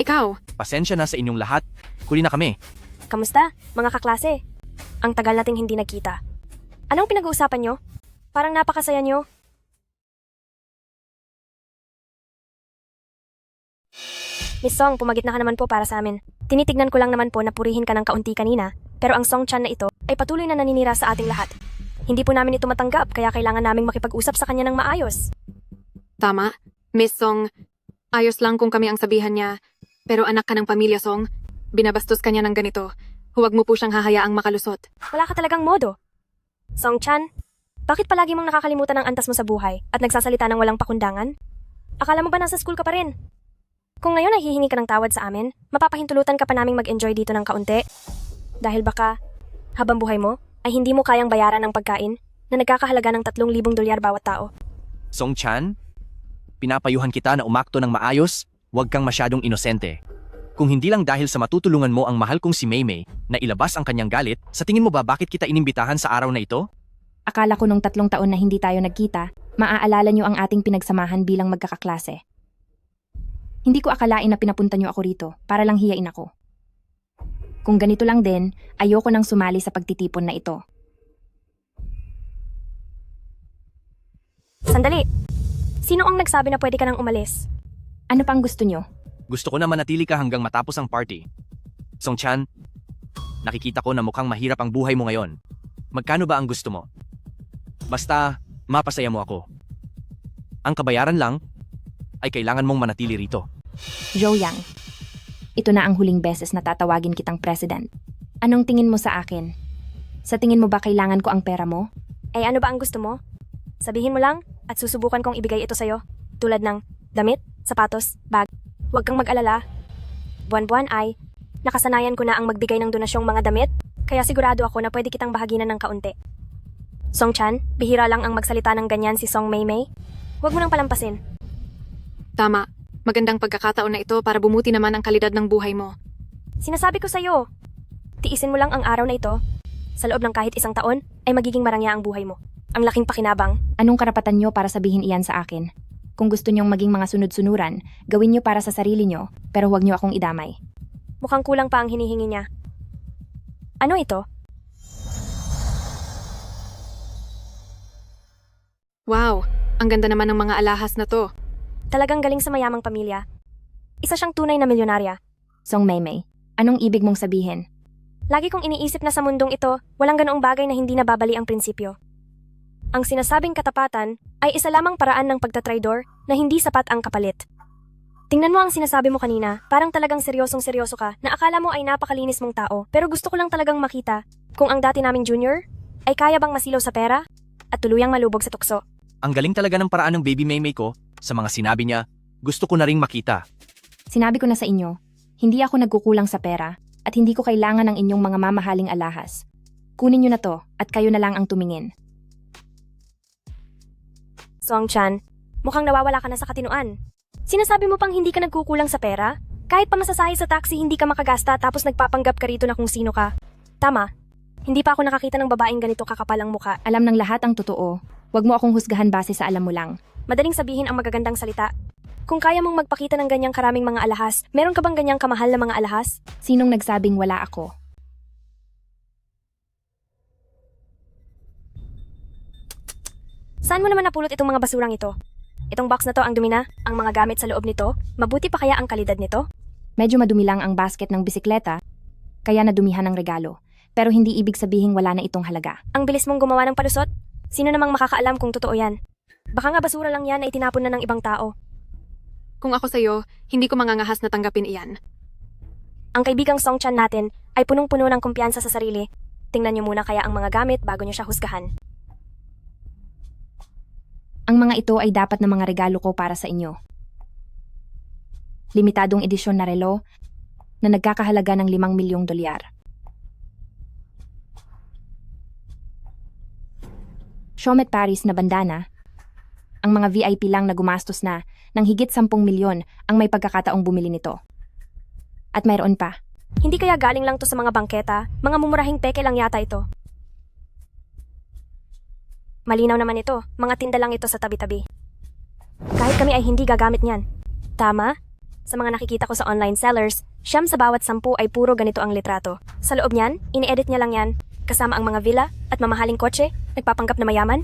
Speaker 11: Ikaw,
Speaker 9: Pasensya na sa inyong lahat. Huli na kami.
Speaker 4: kamusta, mga kaklase? Ang tagal nating hindi nagkita. Anong pinag-uusapan nyo? Parang napakasaya nyo. Miss Song, pumagit na ka naman po para sa amin. Tinitignan ko lang naman po na purihin ka ng kaunti kanina, pero ang Song Chan na ito ay patuloy na naninira sa ating lahat. Hindi po namin ito matanggap, kaya kailangan naming makipag-usap sa kanya ng maayos.
Speaker 11: tama. Miss Song, ayos lang kung kami ang sabihan niya. Pero anak ka ng pamilya, Song. Binabastos ka niya ng ganito. Huwag mo po siyang hahayaang makalusot.
Speaker 4: Wala ka talagang modo. Song Chan, bakit palagi mong nakakalimutan ang antas mo sa buhay at nagsasalita ng walang pakundangan? Akala mo ba nasa school ka pa rin? Kung ngayon ay hihingi ka ng tawad sa amin, mapapahintulutan ka pa naming mag-enjoy dito ng kaunti. Dahil baka, habang buhay mo, ay hindi mo kayang bayaran ng pagkain na nagkakahalaga ng 3,000 dolyar bawat tao.
Speaker 9: Song Chan, pinapayuhan kita na umakto ng maayos, huwag kang masyadong inosente. Kung hindi lang dahil sa matutulungan mo ang mahal kong si Maymay na ilabas ang kanyang galit, sa tingin mo ba bakit kita inimbitahan sa araw na ito?
Speaker 1: Akala ko nung 3 taon na hindi tayo nagkita, maaalala niyo ang ating pinagsamahan bilang magkakaklase. Hindi ko akalain na pinapunta niyo ako rito para lang hiyain ako. Kung ganito lang din, ayoko nang sumali sa pagtitipon na ito.
Speaker 4: Sandali! Sino ang nagsabi na pwede ka nang umalis?
Speaker 1: Ano pang gusto niyo?
Speaker 9: Gusto ko na manatili ka hanggang matapos ang party. Song Chan, nakikita ko na mukhang mahirap ang buhay mo ngayon. Magkano ba ang gusto mo? Basta, mapasaya mo ako. Ang kabayaran lang ay kailangan mong manatili rito.
Speaker 1: Zhou Yang, ito na ang huling beses na tatawagin kitang president. Anong tingin mo sa akin? Sa tingin mo ba kailangan ko ang pera mo?
Speaker 4: Eh ano ba ang gusto mo? Sabihin mo lang at susubukan kong ibigay ito sa'yo. Tulad ng damit, sapatos, bag. Huwag kang mag-alala. Buwan-buwan ay, nakasanayan ko na ang magbigay ng donasyong mga damit, kaya sigurado ako na pwede kitang bahaginan ng kaunti. Song Chan, bihira lang ang magsalita ng ganyan si Song Maymay. Huwag mo nang palampasin.
Speaker 11: Tama. Magandang pagkakataon na ito para bumuti naman ang kalidad ng buhay mo.
Speaker 4: Sinasabi ko sa'yo, tiisin mo lang ang araw na ito. Sa loob ng kahit 1 taon, ay magiging marangya ang buhay mo. Ang laking pakinabang.
Speaker 1: Anong karapatan niyo para sabihin iyan sa akin? Kung gusto niyong maging mga sunod-sunuran, gawin niyo para sa sarili niyo, pero huwag niyo akong idamay.
Speaker 4: Mukhang kulang pa ang hinihingi niya. Ano ito?
Speaker 11: Wow, ang ganda naman ng mga alahas na to.
Speaker 4: Talagang galing sa mayamang pamilya. Isa siyang tunay na milyonarya.
Speaker 1: Song Maymay, anong ibig mong sabihin?
Speaker 4: Lagi kong iniisip na sa mundong ito, walang ganoong bagay na hindi nababali ang prinsipyo. Ang sinasabing katapatan ay isa lamang paraan ng pagtatraidor na hindi sapat ang kapalit. Tingnan mo ang sinasabi mo kanina, parang talagang seryosong-seryoso ka na akala mo ay napakalinis mong tao, pero gusto ko lang talagang makita kung ang dati naming junior ay kaya bang masilaw sa pera at tuluyang malubog sa tukso.
Speaker 9: Ang galing talaga ng paraan ng baby Maymay ko. Sa mga sinabi niya, gusto ko na ring makita.
Speaker 1: Sinabi ko na sa inyo, hindi ako nagkukulang sa pera at hindi ko kailangan ng inyong mga mamahaling alahas. Kunin niyo na to at kayo na lang ang tumingin.
Speaker 4: Song Chan, mukhang nawawala ka na sa katinuan. Sinasabi mo pang hindi ka nagkukulang sa pera? Kahit pa masasahe sa taxi hindi ka makagasta tapos nagpapanggap ka rito na kung sino ka. Tama. Hindi pa ako nakakita ng babaeng ganito kakapal ang muka.
Speaker 1: Alam ng lahat ang totoo. Huwag mo akong husgahan base sa alam mo lang.
Speaker 4: Madaling sabihin ang magagandang salita. Kung kaya mong magpakita ng ganyang karaming mga alahas, meron ka bang ganyang kamahal na mga alahas?
Speaker 1: Sinong nagsabing wala ako?
Speaker 4: Saan mo naman napulot itong mga basurang ito? Itong box na to ang dumi na, ang mga gamit sa loob nito, mabuti pa kaya ang kalidad nito?
Speaker 1: Medyo madumi lang ang basket ng bisikleta, kaya nadumihan ang regalo. Pero hindi ibig sabihing wala na itong halaga.
Speaker 4: Ang bilis mong gumawa ng palusot? Sino namang makakaalam kung totoo yan? Baka nga basura lang yan na itinapon na ng ibang tao.
Speaker 11: Kung ako sa'yo, hindi ko mangangahas na tanggapin iyan.
Speaker 4: Ang kaibigang Songchan natin ay punong-puno ng kumpiyansa sa sarili. Tingnan niyo muna kaya ang mga gamit bago niyo siya husgahan.
Speaker 1: Ang mga ito ay dapat na mga regalo ko para sa inyo. Limitadong edisyon na relo na nagkakahalaga ng 5 milyong dolyar. Chomet Paris na bandana. Ang mga VIP lang na gumastos na ng higit 10 milyon ang may pagkakataong bumili nito. At mayroon pa.
Speaker 4: Hindi kaya galing lang to sa mga bangketa? Mga mumurahing peke lang yata ito. Malinaw naman ito. Mga tinda lang ito sa tabi-tabi. Kahit kami ay hindi gagamit niyan. Tama? Sa mga nakikita ko sa online sellers, 9 sa bawat 10 ay puro ganito ang litrato. Sa loob niyan, ini-edit niya lang yan. Kasama ang mga villa at mamahaling kotse, nagpapanggap na mayaman.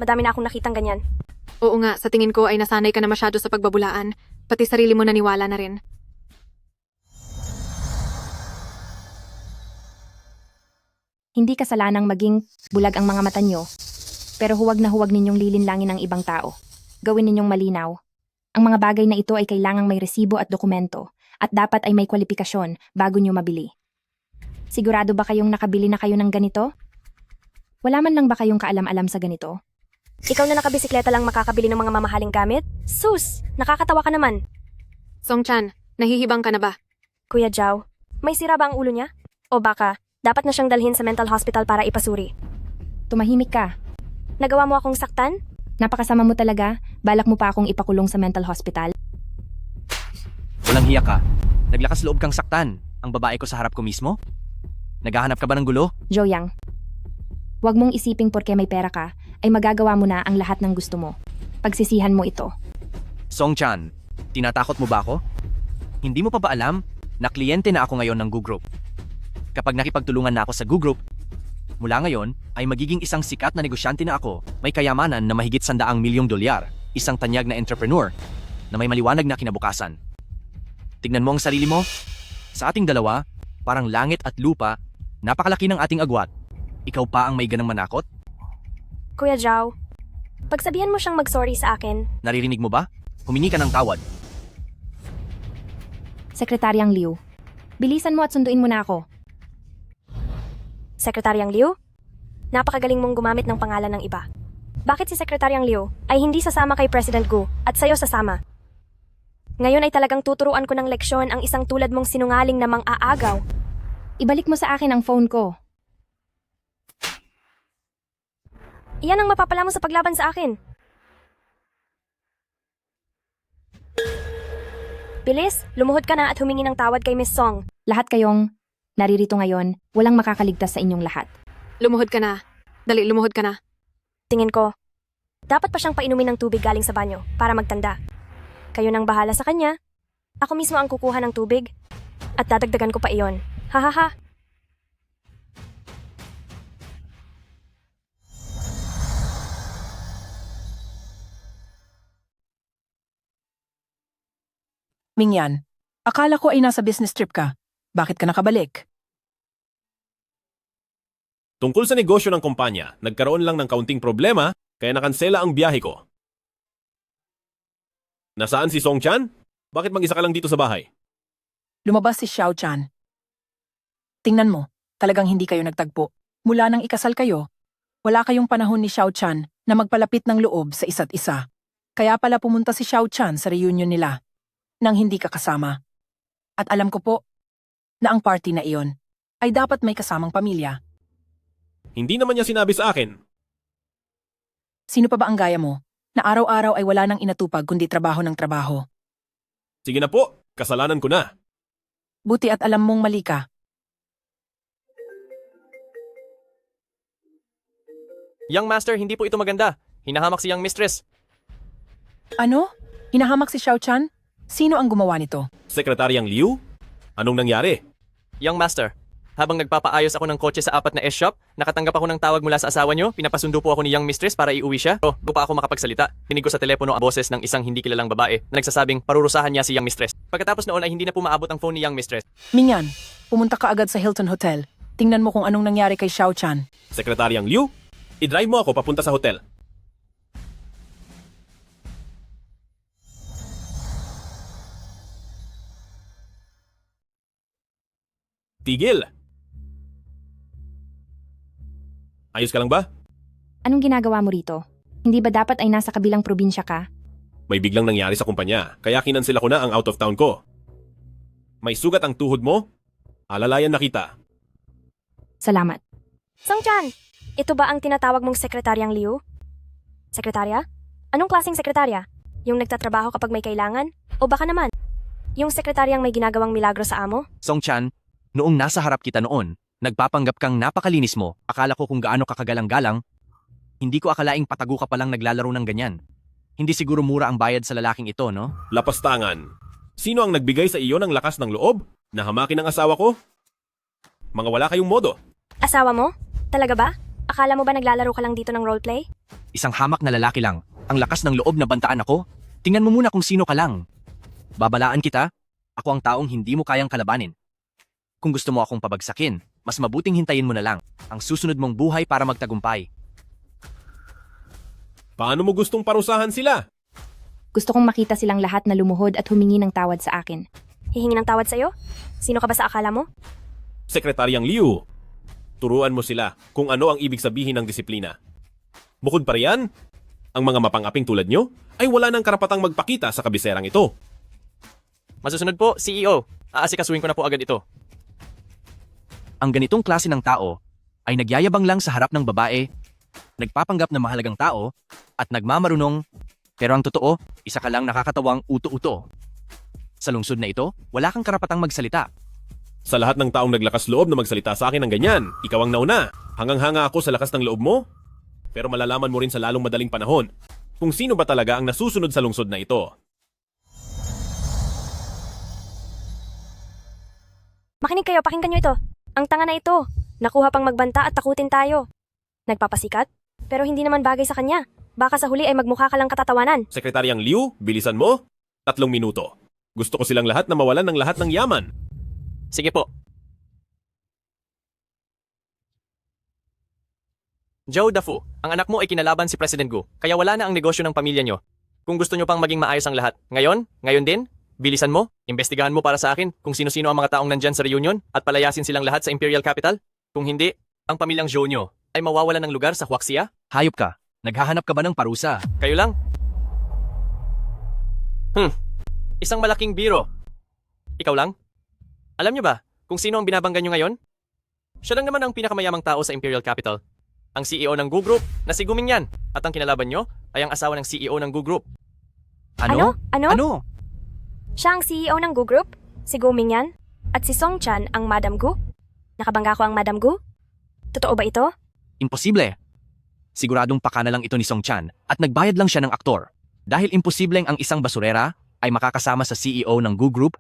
Speaker 4: Madami na akong nakitang ganyan.
Speaker 11: Oo nga, sa tingin ko ay nasanay ka na masyado sa pagbabulaan. Pati sarili mo naniwala na rin.
Speaker 1: Hindi kasalanang maging bulag ang mga mata nyo, pero huwag na huwag ninyong lilinlangin ang ibang tao. Gawin ninyong malinaw. Ang mga bagay na ito ay kailangang may resibo at dokumento, at dapat ay may kwalifikasyon bago nyo mabili. Sigurado ba kayong nakabili na kayo ng ganito? Wala man lang ba kayong kaalam-alam sa ganito?
Speaker 4: Ikaw na nakabisikleta lang makakabili ng mga mamahaling gamit? Sus! Nakakatawa ka naman.
Speaker 11: Songchan, nahihibang ka na ba?
Speaker 4: Kuya Zhao, may sira ba ang ulo niya? O baka, dapat na siyang dalhin sa mental hospital para ipasuri.
Speaker 1: Tumahimik ka.
Speaker 4: Nagawa mo akong saktan?
Speaker 1: Napakasama mo talaga. Balak mo pa akong ipakulong sa mental hospital.
Speaker 9: Walang hiya ka. Naglakas loob kang saktan. Ang babae ko sa harap ko mismo? Naghahanap ka ba ng gulo?
Speaker 1: Joyang, huwag mong isiping porke may pera ka, ay magagawa mo na ang lahat ng gusto mo. Pagsisihan mo ito.
Speaker 9: Songchan, tinatakot mo ba ako? Hindi mo pa ba alam na kliyente na ako ngayon ng Gu Group? Kapag nakipagtulungan na ako sa Gu Group, mula ngayon ay magiging isang sikat na negosyante na ako, may kayamanan na mahigit 100 milyong dolyar, isang tanyag na entrepreneur na may maliwanag na kinabukasan. Tignan mo ang sarili mo. Sa ating dalawa, parang langit at lupa, napakalaki ng ating agwat. Ikaw pa ang may ganang manakot?
Speaker 4: Kuya Zhao, pagsabihan mo siyang mag-sorry sa akin.
Speaker 9: Naririnig mo ba? Humingi ka ng tawad.
Speaker 1: Sekretaryang Liu, bilisan mo at sunduin mo na ako.
Speaker 4: Sekretaryang Liu? Napakagaling mong gumamit ng pangalan ng iba. Bakit si Sekretaryang Liu ay hindi sasama kay President Gu at sa'yo sasama? Ngayon ay talagang tuturuan ko ng leksyon ang isang tulad mong sinungaling na mang-aagaw.
Speaker 1: Ibalik mo sa akin ang phone ko.
Speaker 4: Iyan ang mapapala mo sa paglaban sa akin. Bilis, lumuhod ka na at humingi ng tawad kay Miss Song.
Speaker 1: Lahat kayong naririto ngayon, walang makakaligtas sa inyong lahat.
Speaker 11: Lumuhod ka na. Dali, lumuhod ka na.
Speaker 4: Tingin ko, dapat pa siyang painumin ng tubig galing sa banyo para magtanda. Kayo nang bahala sa kanya. Ako mismo ang kukuha ng tubig. At dadagdagan ko pa iyon. Hahaha.
Speaker 6: Mingyan, akala ko ay nasa business trip ka. Bakit ka nakabalik?
Speaker 2: Tungkol sa negosyo ng kumpanya, nagkaroon lang ng kaunting problema kaya nakansela ang biyahe ko. Nasaan si Songchan? Bakit mag-isa ka lang dito sa bahay?
Speaker 6: Lumabas si Xiao Chan. Tingnan mo, talagang hindi kayo nagtagpo. Mula nang ikasal kayo, wala kayong panahon ni Xiao Chan na magpalapit ng loob sa isa't isa. Kaya pala pumunta si Xiao Chan sa reunion nila nang hindi ka kasama. At alam ko po na ang party na iyon ay dapat may kasamang pamilya.
Speaker 2: Hindi naman niya sinabi sa akin.
Speaker 6: Sino pa ba ang gaya mo na araw-araw ay wala nang inatupag kundi trabaho ng trabaho?
Speaker 2: Sige na po, kasalanan ko na.
Speaker 6: Buti at alam mong mali ka.
Speaker 3: Young Master, hindi po ito maganda. Hinahamak si Young Mistress.
Speaker 6: Ano? Hinahamak si Xiao Chan? Sino ang gumawa nito?
Speaker 2: Sekretaryang Liu? Anong nangyari?
Speaker 3: Young Master, habang nagpapaayos ako ng kotse sa 4 na S-shop, nakatanggap ako ng tawag mula sa asawa nyo, pinapasundo po ako ni Young Mistress para iuwi siya. Bago pa ako makapagsalita, tinig ko sa telepono ang boses ng isang hindi kilalang babae na nagsasabing parurusahan niya si Young Mistress. Pagkatapos noon ay hindi na po maabot ang phone ni Young Mistress.
Speaker 6: Mingyan, pumunta ka agad sa Hilton Hotel. Tingnan mo kung anong nangyari kay Xiao Chan.
Speaker 2: Sekretaryang Liu? I-drive mo ako papunta sa hotel. Tigil! Ayos ka lang ba?
Speaker 1: Anong ginagawa mo rito? Hindi ba dapat ay nasa kabilang probinsya ka?
Speaker 2: May biglang nangyari sa kumpanya, kaya kinansela ko na ang out of town ko. May sugat ang tuhod mo? Alalayan na kita.
Speaker 1: Salamat.
Speaker 4: Songchan, ito ba ang tinatawag mong Sekretaryang Liu? Sekretarya? Anong klaseng sekretarya? Yung nagtatrabaho kapag may kailangan? O baka naman, yung sekretaryang may ginagawang milagro sa amo?
Speaker 9: Songchan, noong nasa harap kita noon, nagpapanggap kang napakalinis mo. Akala ko kung gaano kakagalang-galang. Hindi ko akalaing patago ka palang naglalaro ng ganyan. Hindi siguro mura ang bayad sa lalaking ito, no?
Speaker 2: Lapastangan. Sino ang nagbigay sa iyo ng lakas ng loob? Nahamakin ang asawa ko? Mga wala kayong modo.
Speaker 4: Asawa mo? Talaga ba? Akala mo ba naglalaro ka lang dito ng roleplay?
Speaker 9: Isang hamak na lalaki lang. Ang lakas ng loob na bantaan ako. Tingnan mo muna kung sino ka lang. Babalaan kita. Ako ang taong hindi mo kayang kalabanin. Kung gusto mo akong pabagsakin, mas mabuting hintayin mo na lang ang susunod mong buhay para magtagumpay.
Speaker 2: Paano mo gustong parusahan sila?
Speaker 1: Gusto kong makita silang lahat na lumuhod at humingi ng tawad sa akin.
Speaker 4: Hihingi ng tawad sa'yo? Sino ka ba sa akala mo?
Speaker 2: Sekretaryang Liu, turuan mo sila kung ano ang ibig sabihin ng disiplina. Bukod pa riyan, ang mga mapang-aping tulad nyo ay wala ng karapatang magpakita sa kabiserang ito.
Speaker 3: Masusunod po, CEO. Aasikasuhin ko na po agad ito.
Speaker 9: Ang ganitong klase ng tao ay nagyayabang lang sa harap ng babae, nagpapanggap na mahalagang tao, at nagmamarunong, pero ang totoo, isa ka lang nakakatawang uto-uto. Sa lungsod na ito, wala kang karapatang magsalita.
Speaker 2: Sa lahat ng taong naglakas loob na magsalita sa akin ng ganyan, ikaw ang nauna. Hangang-hanga ako sa lakas ng loob mo. Pero malalaman mo rin sa lalong madaling panahon kung sino ba talaga ang nasusunod sa lungsod na ito.
Speaker 4: Makinig kayo, pakinggan nyo ito. Ang tanga na ito. Nakuha pang magbanta at takutin tayo. Nagpapasikat? Pero hindi naman bagay sa kanya. Baka sa huli ay magmukha ka lang katatawanan.
Speaker 2: Sekretaryang Liu, bilisan mo. 3 minuto. Gusto ko silang lahat na mawalan ng lahat ng yaman.
Speaker 3: Sige po. Joe Dafu, ang anak mo ay kinalaban si President Gu, kaya wala na ang negosyo ng pamilya nyo. Kung gusto nyo pang maging maayos ang lahat, ngayon din, bilisan mo, imbestigahan mo para sa akin kung sino-sino ang mga taong nandyan sa reunion at palayasin silang lahat sa Imperial Capital. Kung hindi, ang pamilyang Zhou nyo ay mawawalan ng lugar sa Huaxia.
Speaker 9: Hayop ka. Naghahanap ka ba ng parusa?
Speaker 3: Kayo lang? Isang malaking biro. Ikaw lang? Alam nyo ba kung sino ang binabangga nyo ngayon? Siya lang naman ang pinakamayamang tao sa Imperial Capital. Ang CEO ng Gu Group na si Guming yan. At ang kinalaban nyo ay ang asawa ng CEO ng Gu Group.
Speaker 4: Ano?
Speaker 9: Ano?
Speaker 4: Siya ang CEO ng Gu Group? Si Gu Mingyan? At si Song Chan ang Madam Gu? Nakabangga ko ang Madam Gu? Totoo ba ito?
Speaker 9: Imposible. Siguradong pakana lang ito ni Song Chan at nagbayad lang siya ng aktor. Dahil imposibleng ang isang basurera ay makakasama sa CEO ng Gu Group.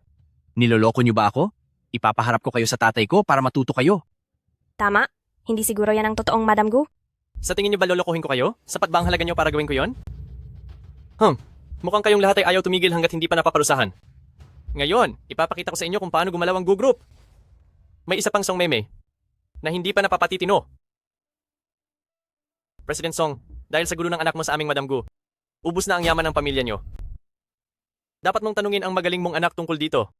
Speaker 9: Niloloko niyo ba ako? Ipapaharap ko kayo sa tatay ko para matuto kayo.
Speaker 4: Tama. Hindi siguro yan ang totoong Madam Gu?
Speaker 3: Sa tingin nyo ba lolokohin ko kayo? Sapat ba ang halaga nyo para gawin ko yon? Mukhang kayong lahat ay ayaw tumigil hanggat hindi pa napaparusahan. Ngayon, ipapakita ko sa inyo kung paano gumalaw ang Gu Group. May isa pang Song Meme na hindi pa napapatitino. President Song, dahil sa gulo ng anak mo sa aming Madam Gu, ubus na ang yaman ng pamilya nyo. Dapat mong tanungin ang magaling mong anak tungkol dito.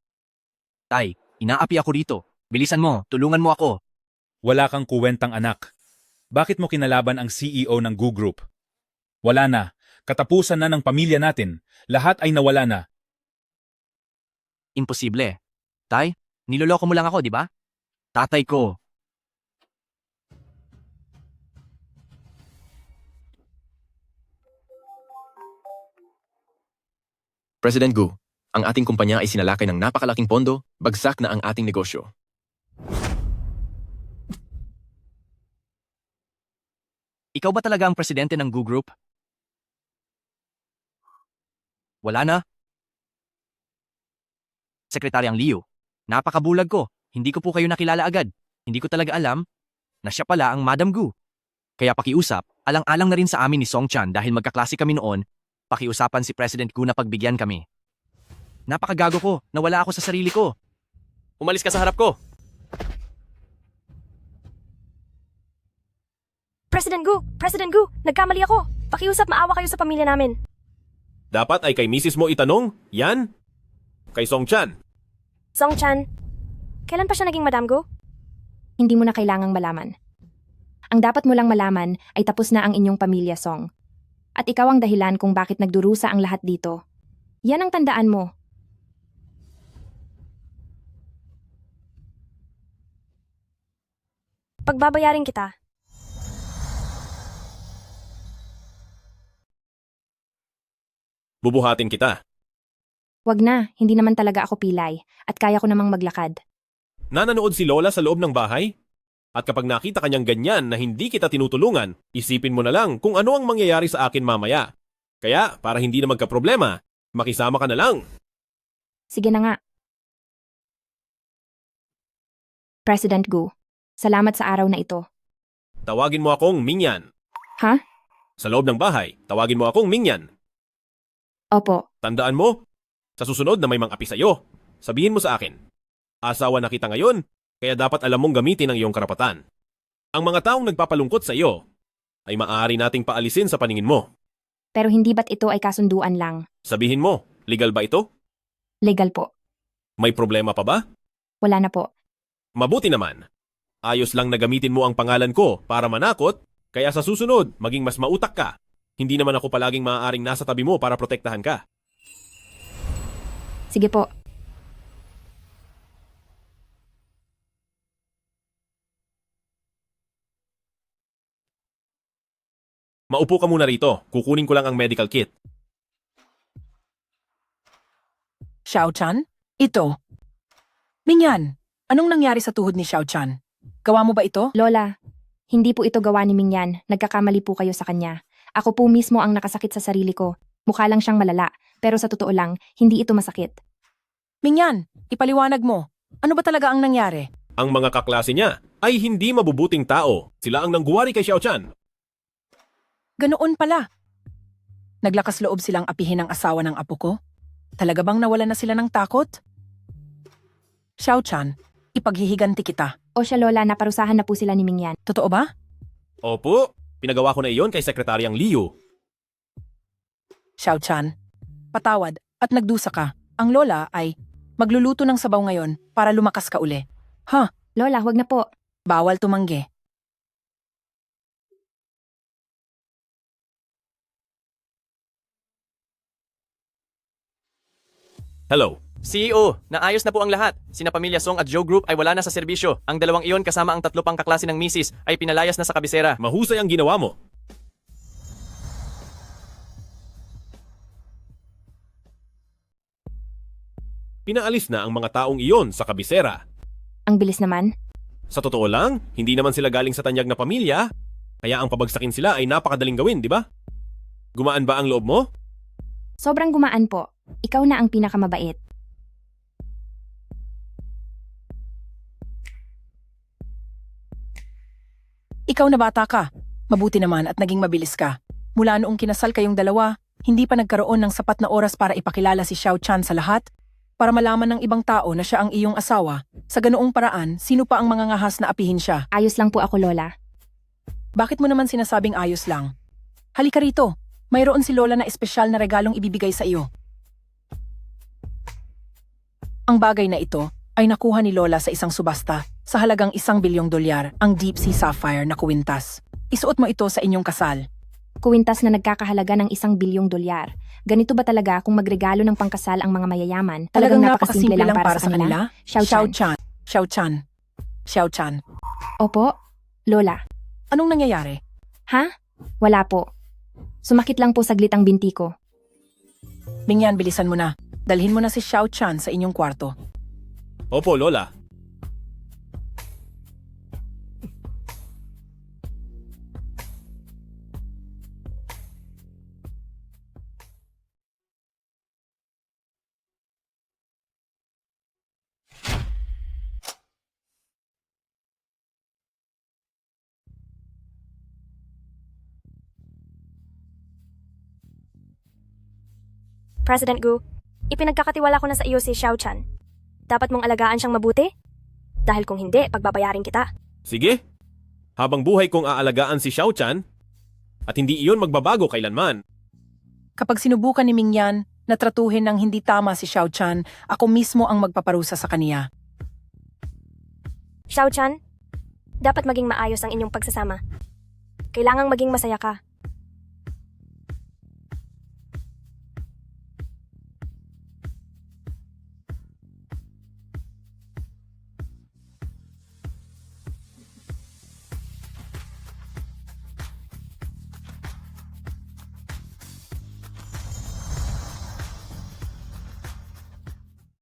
Speaker 9: Tay, inaapi ako rito. Bilisan mo, tulungan mo ako.
Speaker 12: Wala kang kuwentang anak. Bakit mo kinalaban ang CEO ng Gu Group? Wala na. Katapusan na ng pamilya natin. Lahat ay nawala na.
Speaker 9: Imposible. Tay, niloloko mo lang ako, di ba? Tatay ko.
Speaker 13: President Gu, ang ating kumpanya ay sinalakay ng napakalaking pondo, bagsak na ang ating negosyo.
Speaker 9: Ikaw ba talaga ang presidente ng Gu Group? Wala na. Sekretaryang Liu, napakabulag ko. Hindi ko po kayo nakilala agad. Hindi ko talaga alam na siya pala ang Madam Gu. Kaya pakiusap, alang-alang na rin sa amin ni Song Chan dahil magkaklase kami noon, pakiusapan si President Gu na pagbigyan kami. Napakagago ko, nawala ako sa sarili ko.
Speaker 3: Umalis ka sa harap ko.
Speaker 4: President Gu, nagkamali ako. Pakiusap, maawa kayo sa pamilya namin.
Speaker 2: Dapat ay kay misis mo itanong, yan? Kay Song Chan.
Speaker 4: Song Chan, kailan pa siya naging Madam Gu?
Speaker 1: Hindi mo na kailangang malaman. Ang dapat mo lang malaman ay tapos na ang inyong pamilya, Song. At ikaw ang dahilan kung bakit nagdurusa ang lahat dito. Yan ang tandaan mo.
Speaker 4: Pagbabayarin kita.
Speaker 2: Bubuhatin kita.
Speaker 1: Wag na, hindi naman talaga ako pilay at kaya ko namang maglakad.
Speaker 2: Nananood si Lola sa loob ng bahay? At kapag nakita kanyang ganyan na hindi kita tinutulungan, isipin mo na lang kung ano ang mangyayari sa akin mamaya. Kaya, para hindi na magkaproblema, makisama ka na lang.
Speaker 1: Sige na nga. President Gu, salamat sa araw na ito.
Speaker 2: Tawagin mo akong Mingyan.
Speaker 1: Ha?
Speaker 2: Sa loob ng bahay, tawagin mo akong Mingyan.
Speaker 1: Opo,
Speaker 2: Tandaan mo, sa susunod na may mang-api sa'yo, sabihin mo sa akin, asawa na kita ngayon, kaya dapat alam mong gamitin ang iyong karapatan. Ang mga taong nagpapalungkot sa iyo ay maaari nating paalisin sa paningin mo.
Speaker 1: pero hindi ba't ito ay kasunduan lang?
Speaker 2: Sabihin mo, legal ba ito?
Speaker 1: Legal po.
Speaker 2: May problema pa ba?
Speaker 1: Wala na po.
Speaker 2: Mabuti naman. Ayos lang na gamitin mo ang pangalan ko para manakot, kaya sa susunod, maging mas mautak ka. Hindi naman ako palaging maaaring nasa tabi mo para protektahan ka.
Speaker 1: Sige po.
Speaker 2: Maupo ka muna rito. Kukunin ko lang ang medical kit.
Speaker 6: Xiao-chan? Ito. Mingyan, anong nangyari sa tuhod ni Xiao-chan? Gawa mo ba ito?
Speaker 1: Lola, hindi po ito gawa ni Mingyan. Nagkakamali po kayo sa kanya. Ako po mismo ang nakasakit sa sarili ko. Mukha lang siyang malala, pero sa totoo lang, hindi ito masakit.
Speaker 6: Mingyan, ipaliwanag mo. Ano ba talaga ang nangyari?
Speaker 2: Ang mga kaklase niya ay hindi mabubuting tao. Sila ang nangguwari kay Xiao-chan.
Speaker 6: Ganoon pala. Naglakas loob silang apihin ang asawa ng apo ko? Talaga bang nawala na sila ng takot? Xiao-chan, ipaghihiganti kita.
Speaker 1: O siya Lola, naparusahan na po sila ni Mingyan.
Speaker 6: Totoo ba?
Speaker 2: Opo, pinagawa ko na iyon kay Sekretaryang Liu.
Speaker 6: Xiao-chan, patawad at nagdusa ka. Ang lola ay magluluto ng sabaw ngayon para lumakas ka uli. Ha?
Speaker 1: Lola, wag na po.
Speaker 6: Bawal tumanggi.
Speaker 2: Hello.
Speaker 3: CEO, naayos na po ang lahat. Sina Pamilya Song at Joe Group ay wala na sa serbisyo. Ang dalawang iyon kasama ang 3 pang kaklase ng misis ay pinalayas na sa kabisera.
Speaker 2: Mahusay ang ginawa mo. Pinaalis na ang mga taong iyon sa kabisera.
Speaker 1: Ang bilis naman.
Speaker 2: Sa totoo lang, hindi naman sila galing sa tanyag na pamilya, kaya ang pabagsakin sila ay napakadaling gawin, di ba? Gumaan ba ang loob mo?
Speaker 1: Sobrang gumaan po. Ikaw na ang pinakamabait.
Speaker 6: Ikaw na bata ka. Mabuti naman at naging mabilis ka. Mula noong kinasal kayong dalawa, hindi pa nagkaroon ng sapat na oras para ipakilala si Xiao-chan sa lahat? Para malaman ng ibang tao na siya ang iyong asawa? Sa ganoong paraan, sino pa ang mga ngahas na apihin siya?
Speaker 1: Ayos lang po ako, Lola.
Speaker 6: Bakit mo naman sinasabing ayos lang? Halika rito. Mayroon si Lola na espesyal na regalong ibibigay sa iyo. Ang bagay na ito ay nakuha ni Lola sa isang subasta sa halagang $1 bilyong, ang Deep Sea Sapphire na kuwintas. Isuot mo ito sa inyong kasal.
Speaker 1: Kuwintas na nagkakahalaga ng $1 bilyong. Ganito ba talaga kung magregalo ng pangkasal ang mga mayayaman? Talagang napakasimple lang para sa kanila?
Speaker 6: Xiao-chan. Xiao-chan. Xiao-chan.
Speaker 1: Opo, Lola.
Speaker 6: Anong nangyayari?
Speaker 1: Ha? Wala po. Sumakit lang po saglit ang binti ko.
Speaker 6: Mingyan, bilisan mo na. Dalhin mo na si Xiao-chan sa inyong kwarto.
Speaker 2: Opo, Lola.
Speaker 4: President Gu, ipinagkakatiwala ko na sa iyo si Xiao-chan. Dapat mong alagaan siyang mabuti? Dahil kung hindi, pagbabayarin kita.
Speaker 2: Sige. Habang buhay kong aalagaan si Xiao-chan, at hindi iyon magbabago kailanman.
Speaker 6: Kapag sinubukan ni Mingyan na tratuhin ng hindi tama si Xiao-chan, ako mismo ang magpaparusa sa kaniya.
Speaker 4: Xiao-chan, Dapat maging maayos ang inyong pagsasama. Kailangang maging masaya ka.